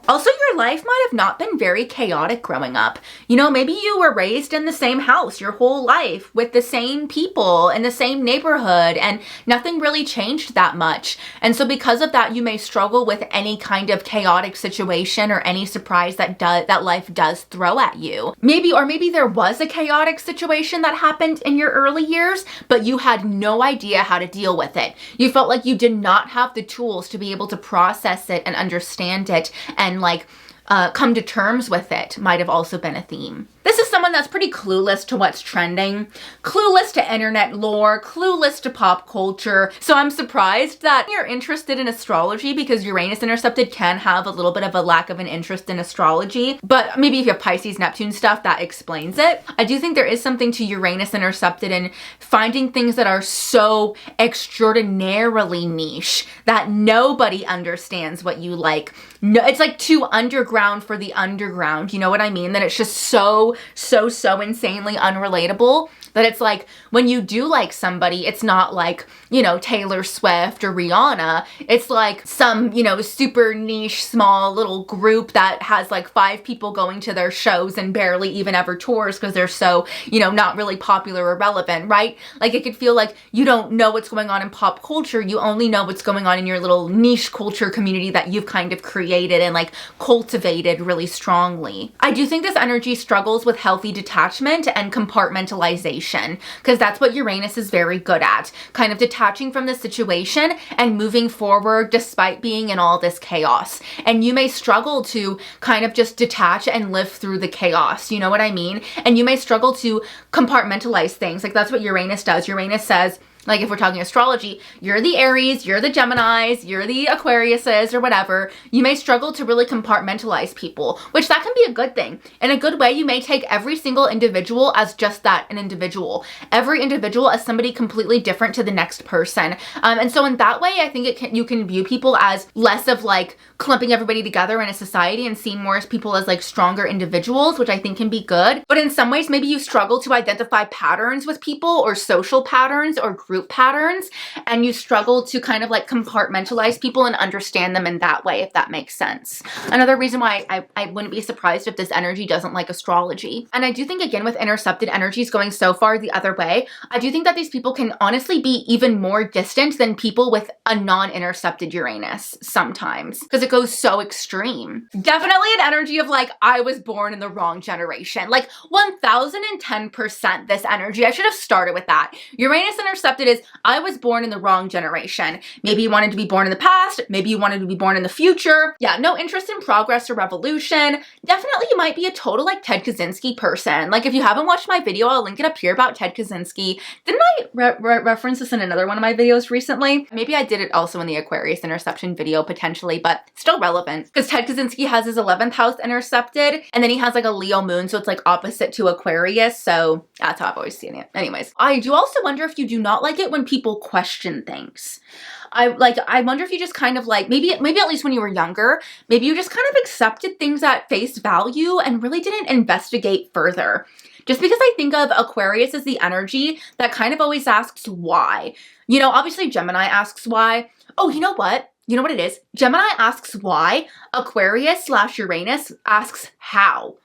Also, your life might have not been very chaotic growing up. Maybe you were raised in the same house your whole life with the same people in the same neighborhood, and nothing really changed that much. And so because of that, you may struggle with any kind of chaotic situation or any surprise that life does throw at you. Maybe there was a chaotic situation that happened in your early years, but you had no idea how to deal with it. You felt like you did not have the tools to be able to process it and understand it and like come to terms with it. Might have also been a theme. This is someone that's pretty clueless to what's trending, clueless to internet lore, clueless to pop culture. So I'm surprised that you're interested in astrology, because Uranus intercepted can have a little bit of a lack of an interest in astrology. But maybe if you have Pisces, Neptune stuff, that explains it. I do think there is something to Uranus intercepted in finding things that are so extraordinarily niche that nobody understands what you like. No, it's like too underground for the underground. You know what I mean? That it's just so insanely unrelatable that it's like when you do like somebody, it's not like, you know, Taylor Swift or Rihanna. It's like some, you know, super niche, small little group that has like 5 people going to their shows and barely even ever tours because they're so, you know, not really popular or relevant, right? Like it could feel like you don't know what's going on in pop culture. You only know what's going on in your little niche culture community that you've kind of created and like cultivated really strongly. I do think this energy struggles with healthy detachment and compartmentalization, because that's what Uranus is very good at, kind of detaching from the situation and moving forward despite being in all this chaos. And you may struggle to kind of just detach and live through the chaos, you know what I mean? And you may struggle to compartmentalize things. Like that's what Uranus does. Uranus says, like if we're talking astrology, you're the Aries, you're the Geminis, you're the Aquariuses or whatever. You may struggle to really compartmentalize people, which that can be a good thing. In a good way, you may take every single individual as just that, an individual. Every individual as somebody completely different to the next person. And so in that way, I think you can view people as less of like clumping everybody together in a society and seeing more as people as like stronger individuals, which I think can be good. But in some ways, maybe you struggle to identify patterns with people or social patterns or group patterns, and you struggle to kind of like compartmentalize people and understand them in that way, if that makes sense. Another reason why I wouldn't be surprised if this energy doesn't like astrology. And I do think, again, with intercepted energies going so far the other way, I do think that these people can honestly be even more distant than people with a non-intercepted Uranus sometimes, because it goes so extreme. Definitely an energy of like, I was born in the wrong generation. Like 1010% this energy. I should have started with that. Uranus intercepted is, I was born in the wrong generation. Maybe you wanted to be born in the past. Maybe you wanted to be born in the future. Yeah, no interest in progress or revolution. Definitely you might be a total like Ted Kaczynski person. Like if you haven't watched my video, I'll link it up here about Ted Kaczynski. Didn't I reference this in another one of my videos recently? Maybe I did it also in the Aquarius interception video potentially, but still relevant because Ted Kaczynski has his 11th house intercepted and then he has like a Leo moon, so it's like opposite to Aquarius. So that's how I've always seen it. Anyways, I do also wonder if you do not like it when people question things. I wonder if you just kind of like, maybe at least when you were younger, maybe you just kind of accepted things at face value and really didn't investigate further. Just because I think of Aquarius as the energy that kind of always asks why. You know, obviously Gemini asks why. Oh, you know what? You know what it is? Gemini asks why. Aquarius / Uranus asks how.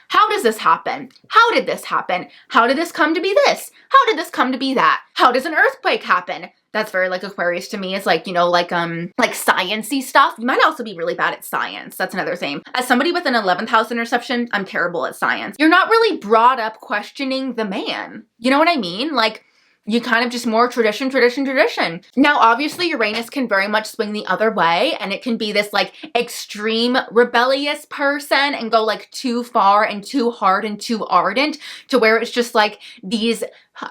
How does this happen? How did this happen? How did this come to be this? How did this come to be that? How does an earthquake happen? That's very like Aquarius to me. It's like, you know, like science-y stuff. You might also be really bad at science. That's another thing. As somebody with an 11th house interception, I'm terrible at science. You're not really brought up questioning the man. You know what I mean? Like, you kind of just more tradition. Now, obviously, Uranus can very much swing the other way, and it can be this like extreme rebellious person and go like too far and too hard and too ardent to where it's just like these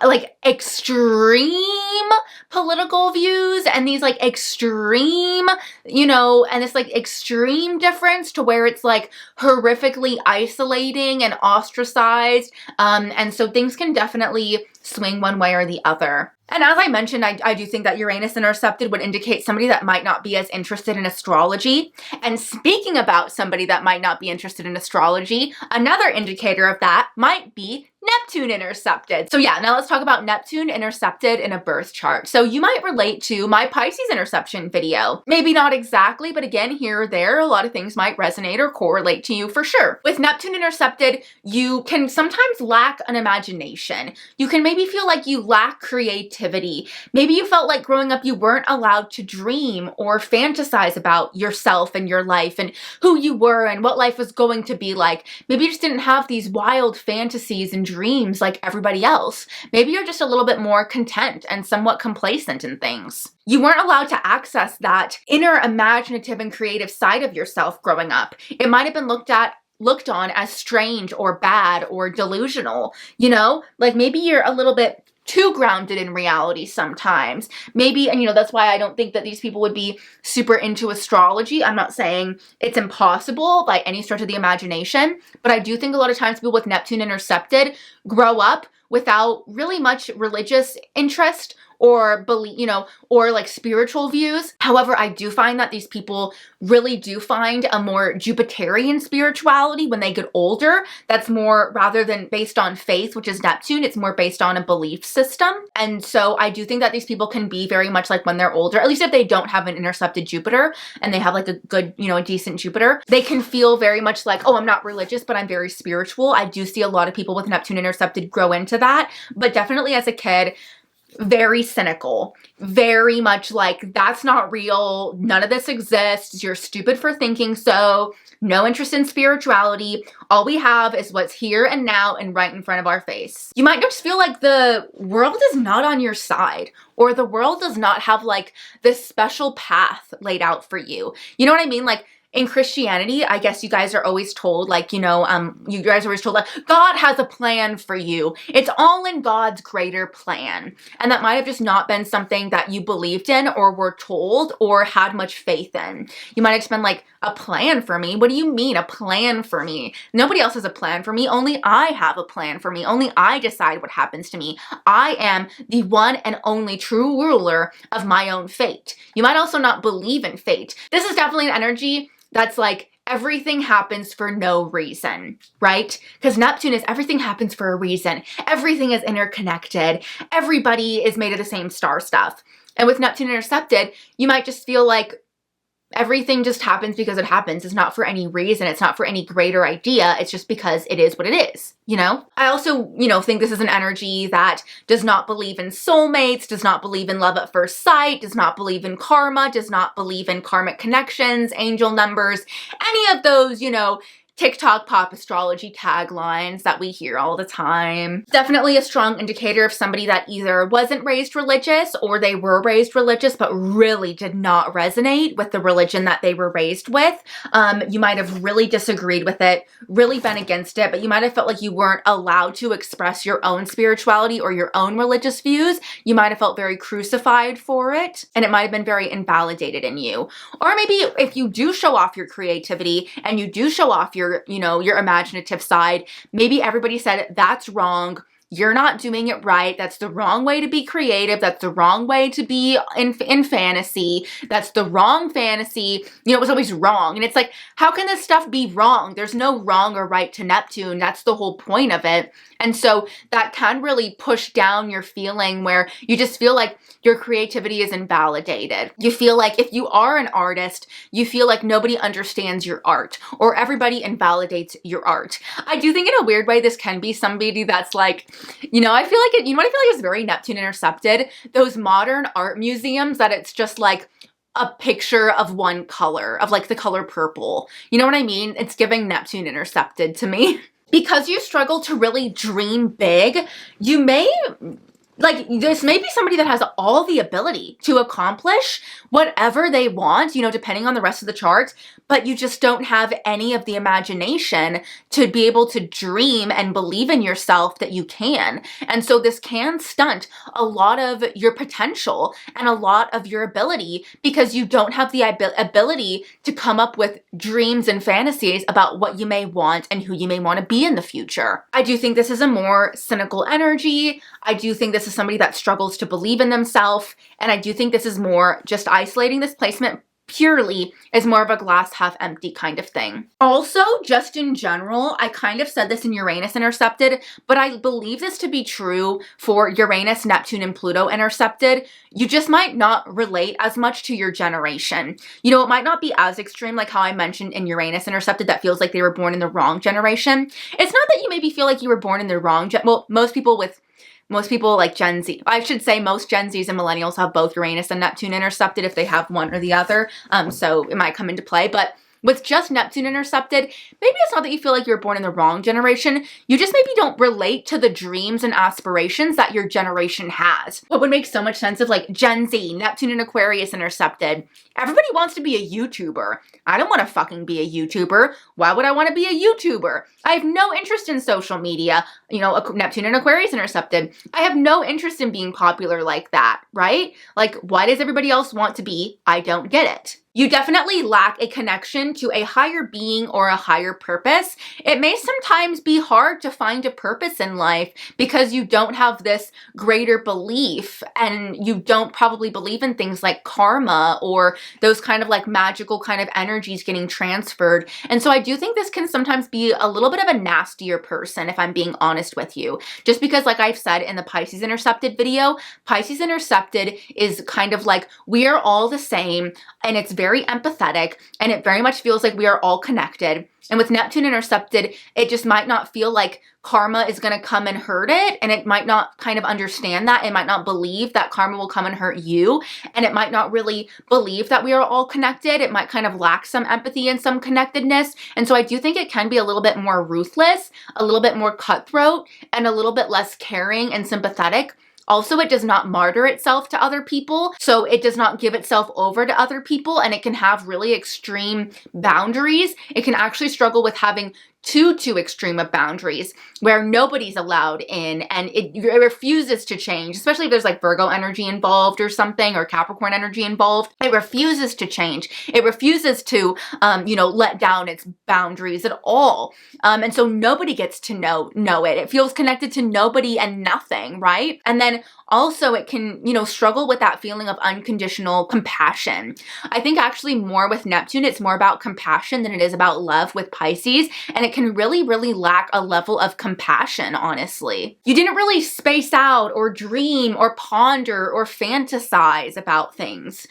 like extreme political views and these like extreme, you know, and this like extreme difference to where it's like horrifically isolating and ostracized. And so things can definitely swing one way or the other. And as I mentioned, I do think that Uranus intercepted would indicate somebody that might not be as interested in astrology. And speaking about somebody that might not be interested in astrology, another indicator of that might be Neptune intercepted. So yeah, now let's talk about Neptune intercepted in a birth chart. So you might relate to my Pisces interception video. Maybe not exactly, but again, here or there, a lot of things might resonate or correlate to you for sure. With Neptune intercepted, you can sometimes lack an imagination. You can maybe feel like you lack creativity. Maybe you felt like growing up you weren't allowed to dream or fantasize about yourself and your life and who you were and what life was going to be like. Maybe you just didn't have these wild fantasies and dreams like everybody else. Maybe you're just a little bit more content and somewhat complacent in things. You weren't allowed to access that inner imaginative and creative side of yourself growing up. It might have been looked at looked on as strange or bad or delusional, you know? Like maybe you're a little bit too grounded in reality sometimes. Maybe, and you know, that's why I don't think that these people would be super into astrology. I'm not saying it's impossible by any stretch of the imagination, but I do think a lot of times people with Neptune intercepted grow up without really much religious interest or belief, you know, or like spiritual views. However, I do find that these people really do find a more Jupiterian spirituality when they get older. That's more, rather than based on faith, which is Neptune, it's more based on a belief system. And so I do think that these people can be very much like when they're older, at least if they don't have an intercepted Jupiter and they have like a good, you know, a decent Jupiter, they can feel very much like, oh, I'm not religious, but I'm very spiritual. I do see a lot of people with Neptune intercepted grow into that, but definitely as a kid, very cynical, very much like, that's not real, none of this exists, you're stupid for thinking so, no interest in spirituality, all we have is what's here and now and right in front of our face. You might just feel like the world is not on your side, or the world does not have like this special path laid out for you. You know what I mean? Like, in Christianity, I guess you guys are always told, like, you know, you guys are always told, like, God has a plan for you. It's all in God's greater plan. And that might have just not been something that you believed in or were told or had much faith in. You might have just been like, a plan for me? What do you mean, a plan for me? Nobody else has a plan for me. Only I have a plan for me. Only I decide what happens to me. I am the one and only true ruler of my own fate. You might also not believe in fate. This is definitely an energy that's like, everything happens for no reason, right? Because Neptune is everything happens for a reason. Everything is interconnected. Everybody is made of the same star stuff. And with Neptune intercepted, you might just feel like everything just happens because it happens. It's not for any reason. It's not for any greater idea. It's just because it is what it is, you know? I also, you know, think this is an energy that does not believe in soulmates, does not believe in love at first sight, does not believe in karma, does not believe in karmic connections, angel numbers, any of those, you know, TikTok pop astrology taglines that we hear all the time. Definitely a strong indicator of somebody that either wasn't raised religious or they were raised religious but really did not resonate with the religion that they were raised with. You might have really disagreed with it, really been against it, but you might have felt like you weren't allowed to express your own spirituality or your own religious views. You might have felt very crucified for it, and it might have been very invalidated in you. Or maybe if you do show off your creativity and you do show off your, you know, your imaginative side, maybe everybody said that's wrong, you're not doing it right, that's the wrong way to be creative, that's the wrong way to be in fantasy, that's the wrong fantasy, you know, it was always wrong. And it's like, how can this stuff be wrong? There's no wrong or right to Neptune. That's the whole point of it. And so that can really push down your feeling where you just feel like your creativity is invalidated. You feel like if you are an artist, you feel like nobody understands your art or everybody invalidates your art. I do think in a weird way this can be somebody that's like, you know, I feel like it, you know what I feel like is very Neptune intercepted? Those modern art museums that it's just like a picture of one color, of like the color purple. You know what I mean? It's giving Neptune intercepted to me. Because you struggle to really dream big, you may, like, this may be somebody that has all the ability to accomplish whatever they want, you know, depending on the rest of the charts, but you just don't have any of the imagination to be able to dream and believe in yourself that you can. And so this can stunt a lot of your potential and a lot of your ability because you don't have the ability to come up with dreams and fantasies about what you may want and who you may want to be in the future. I do think this is a more cynical energy. I do think this is somebody that struggles to believe in themselves. And I do think this is more just isolating this placement purely as more of a glass half empty kind of thing. Also, just in general, I kind of said this in Uranus intercepted, but I believe this to be true for Uranus, Neptune, and Pluto intercepted. You just might not relate as much to your generation. You know, it might not be as extreme like how I mentioned in Uranus intercepted that feels like they were born in the wrong generation. It's not that you maybe feel like you were born in the wrong well, most people like Gen Z, I should say most Gen Zs and millennials have both Uranus and Neptune intercepted if they have one or the other. So it might come into play. But With just Neptune intercepted, maybe it's not that you feel like you're born in the wrong generation, you just maybe don't relate to the dreams and aspirations that your generation has. What would make so much sense of like Gen Z, Neptune and Aquarius intercepted. Everybody wants to be a YouTuber. I don't want to fucking be a YouTuber. Why would I want to be a YouTuber? I have no interest in social media. You know, Neptune and Aquarius intercepted. I have no interest in being popular like that, right? Like, why does everybody else want to be? I don't get it. You definitely lack a connection to a higher being or a higher purpose. It may sometimes be hard to find a purpose in life because you don't have this greater belief, and you don't probably believe in things like karma or those kind of like magical kind of energies getting transferred. And so I do think this can sometimes be a little bit of a nastier person, if I'm being honest with you. Just because, like I've said in the Pisces intercepted video, Pisces intercepted is kind of like, we are all the same, and it's very empathetic, and it very much feels like we are all connected. And with Neptune intercepted, it just might not feel like karma is going to come and hurt it, and it might not kind of understand that. It might not believe that karma will come and hurt you, and it might not really believe that we are all connected. It might kind of lack some empathy and some connectedness. And so I do think it can be a little bit more ruthless, a little bit more cutthroat, and a little bit less caring and sympathetic. Also, it does not martyr itself to other people, so it does not give itself over to other people, and it can have really extreme boundaries. It can actually struggle with having too extreme of boundaries where nobody's allowed in, and it refuses to change, especially if there's like Virgo energy involved or something, or Capricorn energy involved. It refuses to change. It refuses to, let down its boundaries at all. And so nobody gets to know it. It feels connected to nobody and nothing, right? And then also it can, struggle with that feeling of unconditional compassion. I think actually more with Neptune, it's more about compassion than it is about love with Pisces. And it can really, really lack a level of compassion, honestly. You didn't really space out or dream or ponder or fantasize about things.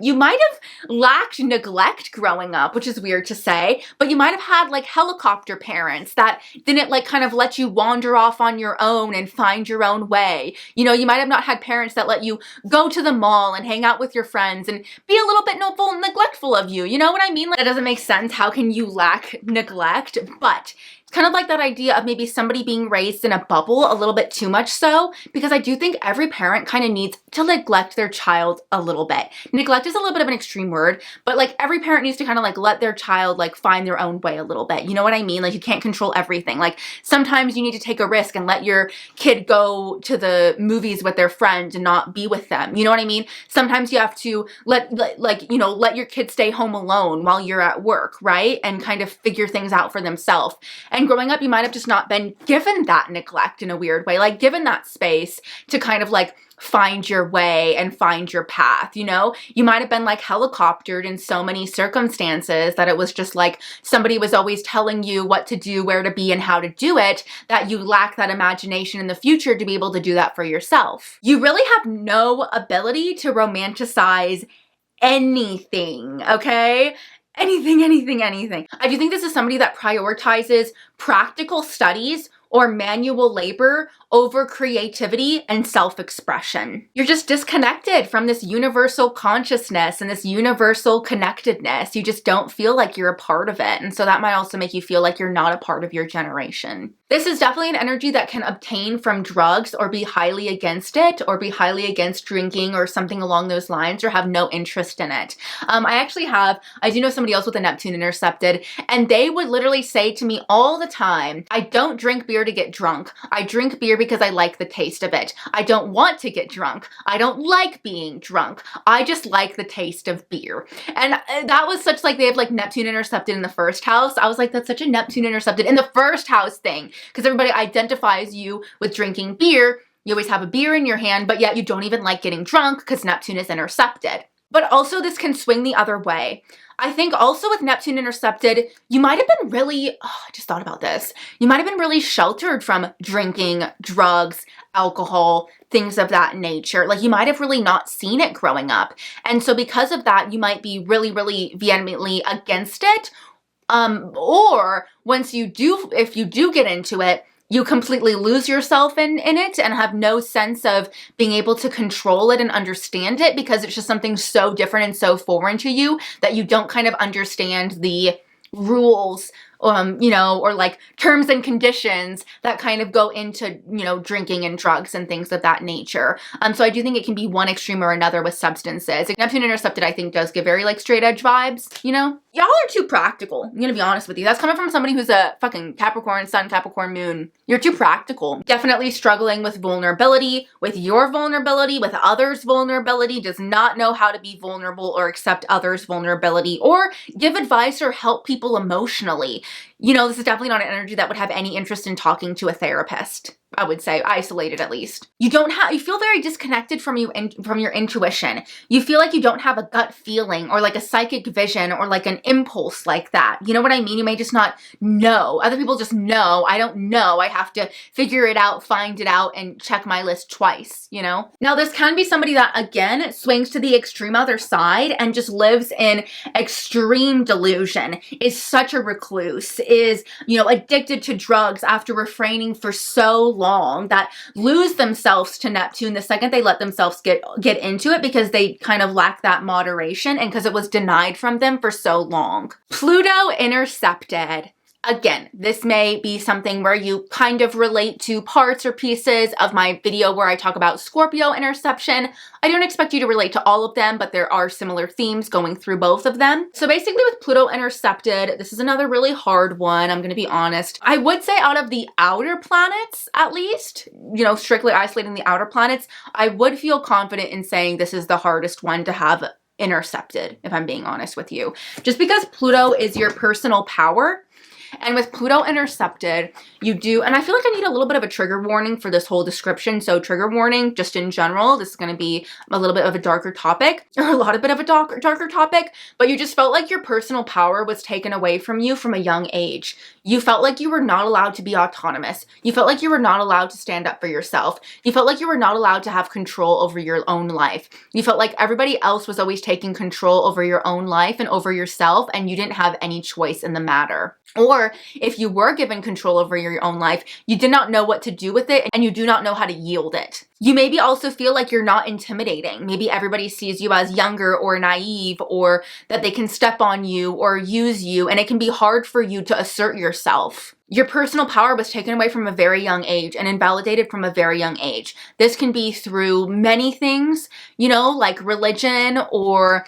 You might have lacked neglect growing up, which is weird to say, but you might have had like helicopter parents that didn't like kind of let you wander off on your own and find your own way. You might have not had parents that let you go to the mall and hang out with your friends and be a little bit neglectful of you. You know what I mean? Like, that doesn't make sense. How can you lack neglect? But it's kind of like that idea of maybe somebody being raised in a bubble a little bit too much so, because I do think every parent kind of needs to neglect their child a little bit. Neglect is a little bit of an extreme word, but like every parent needs to kind of like let their child like find their own way a little bit. You know what I mean? Like, you can't control everything. Like, sometimes you need to take a risk and let your kid go to the movies with their friends and not be with them. You know what I mean? Sometimes you have to let your kid stay home alone while you're at work, right? And kind of figure things out for themselves. And growing up, you might have just not been given that neglect in a weird way, like given that space to kind of like find your way and find your path. You might have been like helicoptered in so many circumstances that it was just like somebody was always telling you what to do, where to be, and how to do it, that you lack that imagination in the future to be able to do that for yourself. You really have no ability to romanticize anything, okay? Anything. I do think this is somebody that prioritizes practical studies or manual labor over creativity and self-expression. You're just disconnected from this universal consciousness and this universal connectedness. You just don't feel like you're a part of it. And so that might also make you feel like you're not a part of your generation. This is definitely an energy that can obtain from drugs or be highly against it, or be highly against drinking or something along those lines, or have no interest in it. I do know somebody else with a Neptune intercepted, and they would literally say to me all the time, I don't drink beer to get drunk. I drink beer because I like the taste of it. I don't want to get drunk. I don't like being drunk. I just like the taste of beer. And that was such like, they have like Neptune intercepted in the first house. I was like, that's such a Neptune intercepted in the first house thing, because everybody identifies you with drinking beer. You always have a beer in your hand, but yet you don't even like getting drunk because Neptune is intercepted. But also this can swing the other way. I think also with Neptune intercepted, you might have been really, I just thought about this. You might have been really sheltered from drinking, drugs, alcohol, things of that nature. Like, you might have really not seen it growing up. And so because of that, you might be really, really vehemently against it. Or if you do get into it, you completely lose yourself in it and have no sense of being able to control it and understand it, because it's just something so different and so foreign to you that you don't kind of understand the rules, you know, or like terms and conditions that kind of go into, you know, drinking and drugs and things of that nature. So I do think it can be one extreme or another with substances. Neptune intercepted, I think, does give very like straight edge vibes, you know? Y'all are too practical. I'm gonna be honest with you. That's coming from somebody who's a fucking Capricorn sun, Capricorn moon. You're too practical. Definitely struggling with vulnerability, with your vulnerability, with others' vulnerability, does not know how to be vulnerable or accept others' vulnerability or give advice or help people emotionally. You know, this is definitely not an energy that would have any interest in talking to a therapist. I would say, isolated at least. You feel very disconnected from your intuition. You feel like you don't have a gut feeling or like a psychic vision or like an impulse like that. You know what I mean? You may just not know. Other people just know. I don't know. I have to figure it out, find it out, and check my list twice, you know? Now, this can be somebody that, again, swings to the extreme other side and just lives in extreme delusion, is such a recluse, is, you know, addicted to drugs after refraining for so long, that lose themselves to Neptune the second they let themselves get into it, because they kind of lack that moderation and because it was denied from them for so long. Pluto intercepted. Again, this may be something where you kind of relate to parts or pieces of my video where I talk about Scorpio interception. I don't expect you to relate to all of them, but there are similar themes going through both of them. So basically with Pluto intercepted, this is another really hard one, I'm going to be honest. I would say out of the outer planets, at least, you know, strictly isolating the outer planets, I would feel confident in saying this is the hardest one to have intercepted, if I'm being honest with you. Just because Pluto is your personal power. And with Pluto intercepted, you do, and I feel like I need a little bit of a trigger warning for this whole description. So trigger warning, just in general, this is going to be a little bit of a darker topic, or a lot of bit of a darker topic, but you just felt like your personal power was taken away from you from a young age. You felt like you were not allowed to be autonomous. You felt like you were not allowed to stand up for yourself. You felt like you were not allowed to have control over your own life. You felt like everybody else was always taking control over your own life and over yourself, and you didn't have any choice in the matter. Or if you were given control over your own life, you did not know what to do with it and you do not know how to yield it. You maybe also feel like you're not intimidating. Maybe everybody sees you as younger or naive, or that they can step on you or use you, and it can be hard for you to assert yourself. Your personal power was taken away from a very young age and invalidated from a very young age. This can be through many things, you know, like religion or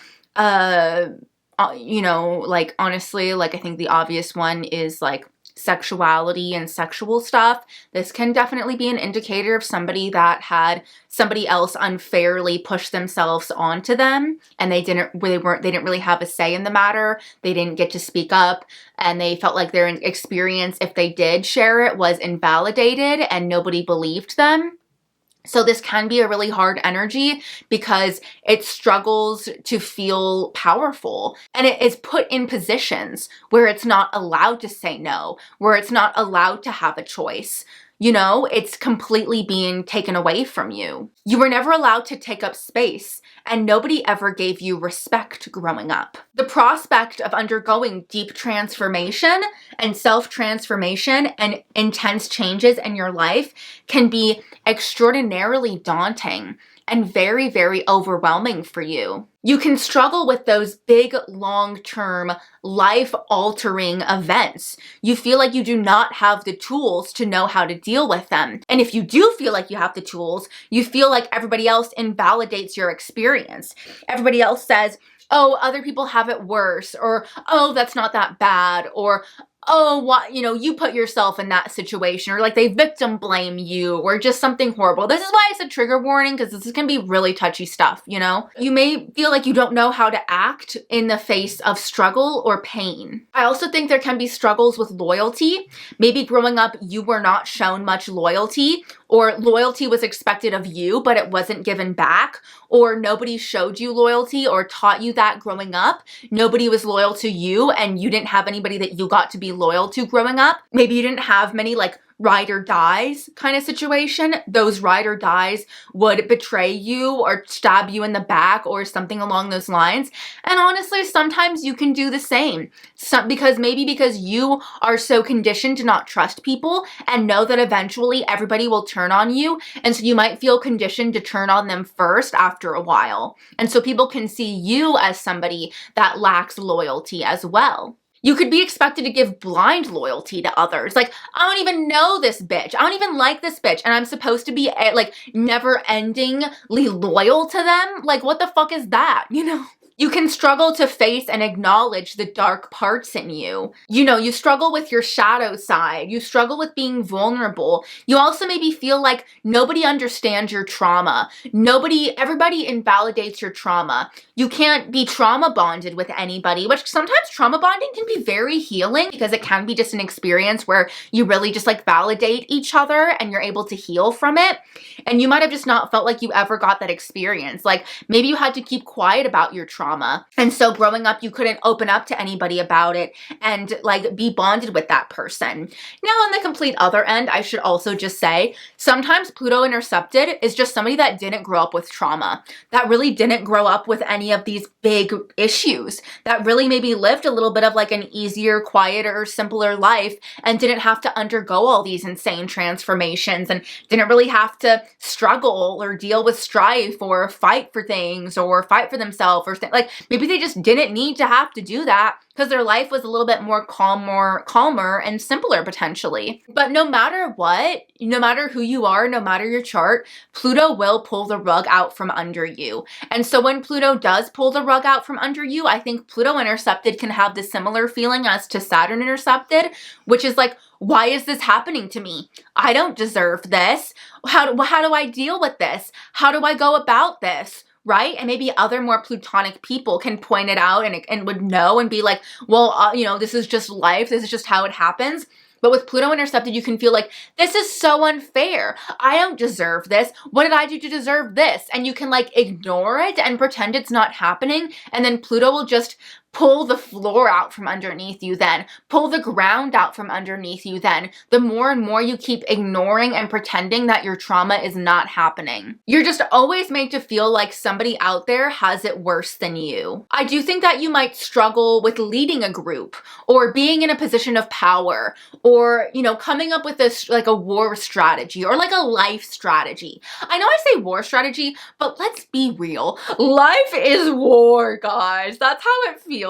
you know, like honestly, like I think the obvious one is like sexuality and sexual stuff. This can definitely be an indicator of somebody that had somebody else unfairly push themselves onto them, and they didn't really have a say in the matter. They didn't get to speak up, and they felt like their experience, if they did share it, was invalidated and nobody believed them. So this can be a really hard energy because it struggles to feel powerful, and it is put in positions where it's not allowed to say no, where it's not allowed to have a choice. You know, it's completely being taken away from you. You were never allowed to take up space, and nobody ever gave you respect growing up. The prospect of undergoing deep transformation and self-transformation and intense changes in your life can be extraordinarily daunting and very, very overwhelming for you. You can struggle with those big, long-term, life-altering events. You feel like you do not have the tools to know how to deal with them. And if you do feel like you have the tools, you feel like everybody else invalidates your experience. Everybody else says, oh, other people have it worse, or, oh, that's not that bad, or, oh, what, you know, you put yourself in that situation, or like they victim blame you, or just something horrible. This is why it's a trigger warning, because this can be really touchy stuff, you know? You may feel like you don't know how to act in the face of struggle or pain. I also think there can be struggles with loyalty. Maybe growing up, you were not shown much loyalty, or loyalty was expected of you, but it wasn't given back, or nobody showed you loyalty or taught you that growing up. Nobody was loyal to you, and you didn't have anybody that you got to be loyal to growing up. Maybe you didn't have many like ride or dies kind of situation. Those ride or dies would betray you or stab you in the back or something along those lines. And honestly, sometimes you can do the same. Because you are so conditioned to not trust people and know that eventually everybody will turn on you. And so you might feel conditioned to turn on them first after a while. And so people can see you as somebody that lacks loyalty as well. You could be expected to give blind loyalty to others. Like, I don't even know this bitch. I don't even like this bitch. And I'm supposed to be like never endingly loyal to them. Like, what the fuck is that? You know? You can struggle to face and acknowledge the dark parts in you. You know, you struggle with your shadow side. You struggle with being vulnerable. You also maybe feel like nobody understands your trauma. Everybody invalidates your trauma. You can't be trauma bonded with anybody, which sometimes trauma bonding can be very healing because it can be just an experience where you really just like validate each other and you're able to heal from it. And you might have just not felt like you ever got that experience. Like maybe you had to keep quiet about your trauma. And so growing up, you couldn't open up to anybody about it and like be bonded with that person. Now on the complete other end, I should also just say, sometimes Pluto intercepted is just somebody that didn't grow up with trauma, that really didn't grow up with any of these big issues, that really maybe lived a little bit of like an easier, quieter, simpler life and didn't have to undergo all these insane transformations and didn't really have to struggle or deal with strife or fight for things or fight for themselves or like maybe they just didn't need to have to do that because their life was a little bit more calmer and simpler potentially. But no matter what, no matter who you are, no matter your chart, Pluto will pull the rug out from under you. And so when Pluto does pull the rug out from under you, I think Pluto intercepted can have the similar feeling as to Saturn intercepted, which is like, why is this happening to me? I don't deserve this. How do I deal with this? How do I go about this? Right? And maybe other more plutonic people can point it out and would know and be like, well, you know, this is just life. This is just how it happens. But with Pluto intercepted, you can feel like, this is so unfair. I don't deserve this. What did I do to deserve this? And you can like ignore it and pretend it's not happening. And then Pluto will just pull the floor out from underneath you then, pull the ground out from underneath you then, the more and more you keep ignoring and pretending that your trauma is not happening. You're just always made to feel like somebody out there has it worse than you. I do think that you might struggle with leading a group or being in a position of power or, you know, coming up with this like a war strategy or like a life strategy. I know I say war strategy, but let's be real. Life is war, guys. That's how it feels.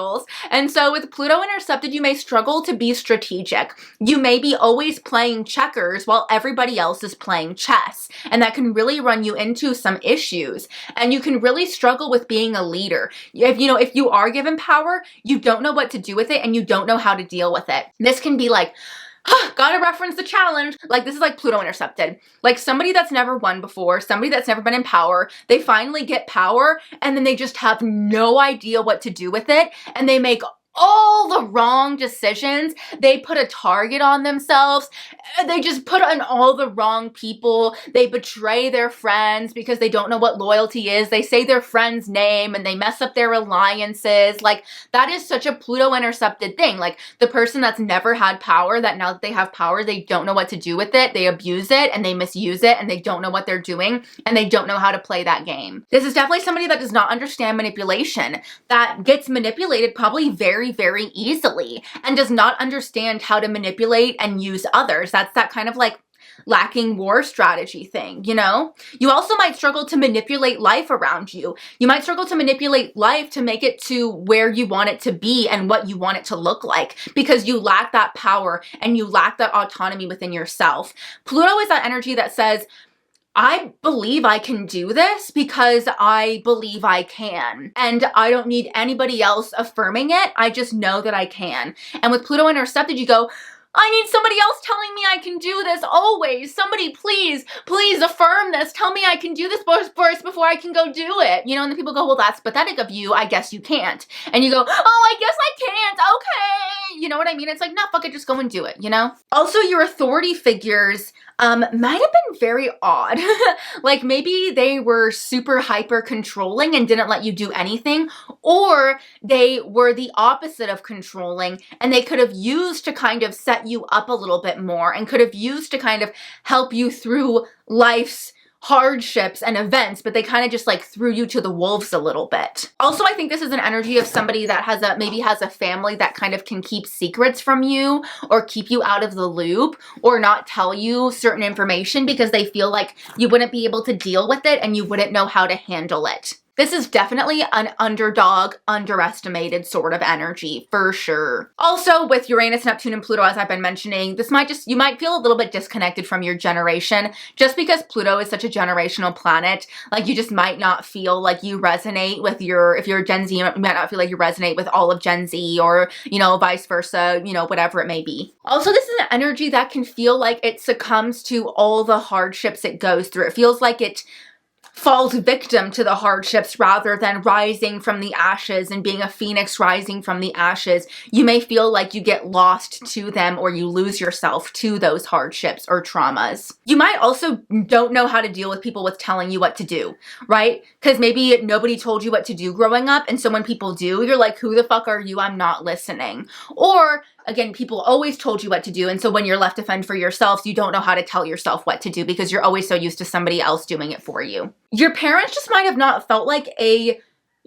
And so with Pluto intercepted, you may struggle to be strategic. You may be always playing checkers while everybody else is playing chess. And that can really run you into some issues. And you can really struggle with being a leader. If you are given power, you don't know what to do with it and you don't know how to deal with it. This can be like, gotta reference the challenge. Like this is like Pluto intercepted. Like somebody that's never won before, somebody that's never been in power, they finally get power and then they just have no idea what to do with it and they make all the wrong decisions. They put a target on themselves. They just put on all the wrong people. They betray their friends because they don't know what loyalty is. They say their friend's name and they mess up their alliances. Like that is such a Pluto intercepted thing. Like the person that's never had power, that now that they have power, they don't know what to do with it. They abuse it and they misuse it and they don't know what they're doing and they don't know how to play that game. This is definitely somebody that does not understand manipulation, that gets manipulated probably very, very easily and does not understand how to manipulate and use others. That's that kind of like lacking war strategy thing, you know? You also might struggle to manipulate life around you. You might struggle to manipulate life to make it to where you want it to be and what you want it to look like because you lack that power and you lack that autonomy within yourself. Pluto is that energy that says, I believe I can do this because I believe I can. And I don't need anybody else affirming it. I just know that I can. And with Pluto intercepted, you go, I need somebody else telling me I can do this always. Somebody please affirm this. Tell me I can do this first before I can go do it. You know, and the people go, well, that's pathetic of you. I guess you can't. And you go, oh, I guess I can't. Okay. You know what I mean? It's like, no, fuck it. Just go and do it, you know? Also, your authority figures might have been very odd. Like maybe they were super hyper controlling and didn't let you do anything, or they were the opposite of controlling and they could have used to kind of set you up a little bit more and could have used to kind of help you through life's hardships and events, but they kind of just like threw you to the wolves a little bit. Also, I think this is an energy of somebody that has maybe has a family that kind of can keep secrets from you or keep you out of the loop or not tell you certain information because they feel like you wouldn't be able to deal with it and you wouldn't know how to handle it. This is definitely an underdog, underestimated sort of energy for sure. Also with Uranus, Neptune, and Pluto, as I've been mentioning, you might feel a little bit disconnected from your generation just because Pluto is such a generational planet. Like you just might not feel like you resonate with if you're Gen Z, you might not feel like you resonate with all of Gen Z or, you know, vice versa, you know, whatever it may be. Also, this is an energy that can feel like it succumbs to all the hardships it goes through. It feels like it falls victim to the hardships rather than rising from the ashes and being a phoenix rising from the ashes. You may feel like you get lost to them or you lose yourself to those hardships or traumas. You might also don't know how to deal with people with telling you what to do, right? Because maybe nobody told you what to do growing up, and so when people do, you're like, who the fuck are you? I'm not listening. Or again, people always told you what to do, and so when you're left to fend for yourselves, you don't know how to tell yourself what to do because you're always so used to somebody else doing it for you. Your parents just might have not felt like a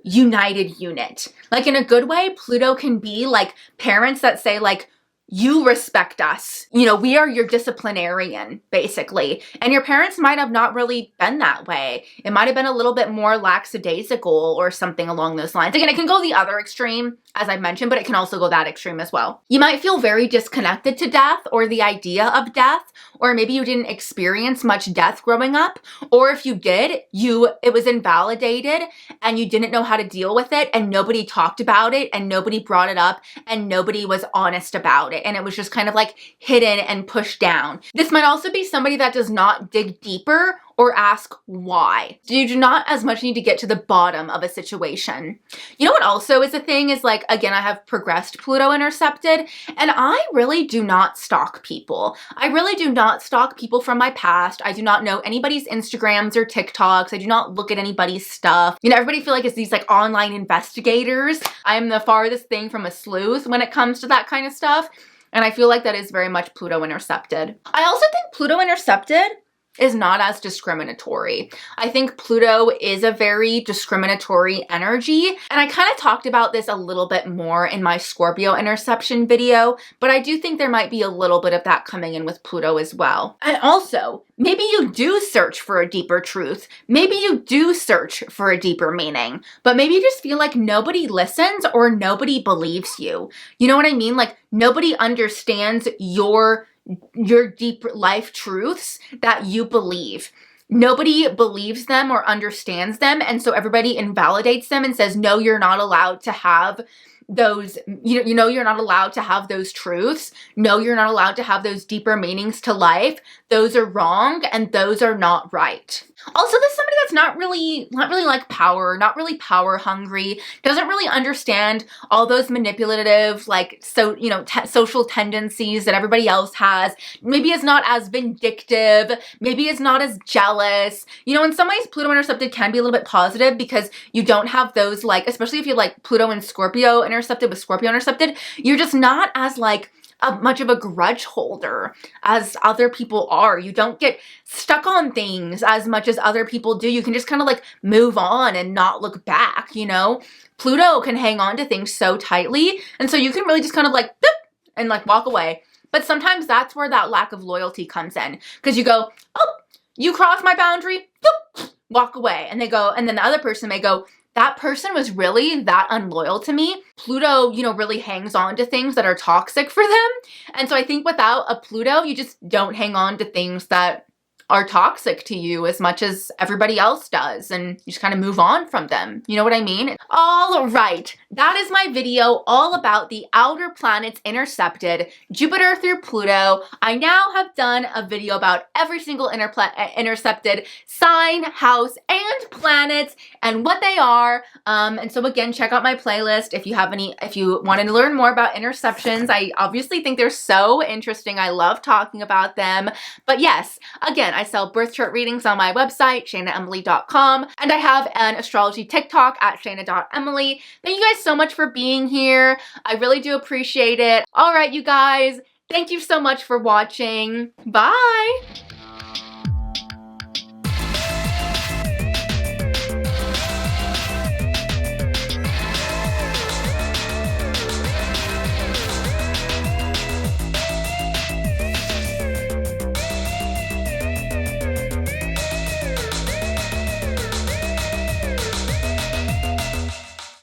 united unit. Like in a good way, Pluto can be like parents that say like, you respect us. You know, we are your disciplinarian, basically. And your parents might have not really been that way. It might have been a little bit more lackadaisical or something along those lines. Again, it can go the other extreme, as I mentioned, but it can also go that extreme as well. You might feel very disconnected to death or the idea of death, or maybe you didn't experience much death growing up, or if you did, it was invalidated and you didn't know how to deal with it and nobody talked about it and nobody brought it up and nobody was honest about it. And it was just kind of like hidden and pushed down. This might also be somebody that does not dig deeper or ask why. You do not as much need to get to the bottom of a situation. You know what also is a thing is like, again, I have progressed Pluto intercepted, and I really do not stalk people. I really do not stalk people from my past. I do not know anybody's Instagrams or TikToks. I do not look at anybody's stuff. You know, everybody feel like it's these like online investigators. I'm the farthest thing from a sleuth when it comes to that kind of stuff. And I feel like that is very much Pluto intercepted. I also think Pluto intercepted is not as discriminatory. I think Pluto is a very discriminatory energy, and I kind of talked about this a little bit more in my Scorpio interception video, but I do think there might be a little bit of that coming in with Pluto as well. And also, maybe you do search for a deeper truth. Maybe you do search for a deeper meaning, but maybe you just feel like nobody listens or nobody believes you. You know what I mean? Like nobody understands your deep life truths that you believe. Nobody believes them or understands them, and so everybody invalidates them and says, no, you're not allowed to have those, you know, you're not allowed to have those truths. No, you're not allowed to have those deeper meanings to life. Those are wrong and those are not right. Also, there's somebody that's not really like power, not really power hungry, doesn't really understand all those manipulative, like, so, you know, social tendencies that everybody else has. Maybe is not as vindictive, maybe is not as jealous. You know, in some ways, Pluto intercepted can be a little bit positive because you don't have those, like, especially if you're like Pluto and Scorpio intercepted with Scorpio intercepted, you're just not as like much of a grudge holder as other people are. You don't get stuck on things as much as other people do. You can just kind of like move on and not look back, you know? Pluto can hang on to things so tightly, and so you can really just kind of like boop, and like walk away. But sometimes that's where that lack of loyalty comes in, because you go, oh, you crossed my boundary, boop, walk away. And they go, and then the other person may go, that person was really that unloyal to me. Pluto, you know, really hangs on to things that are toxic for them. And so I think without a Pluto, you just don't hang on to things that are toxic to you as much as everybody else does, and you just kind of move on from them. You know what I mean? All right, that is my video all about the outer planets intercepted, Jupiter through Pluto. I now have done a video about every single intercepted sign, house, and planets and what they are. And so again, check out my playlist if you wanted to learn more about interceptions. I obviously think they're so interesting. I love talking about them. But yes, again, I sell birth chart readings on my website, shainaemily.com, and I have an astrology TikTok at shaina.emily. Thank you guys so much for being here. I really do appreciate it. All right, you guys, thank you so much for watching. Bye!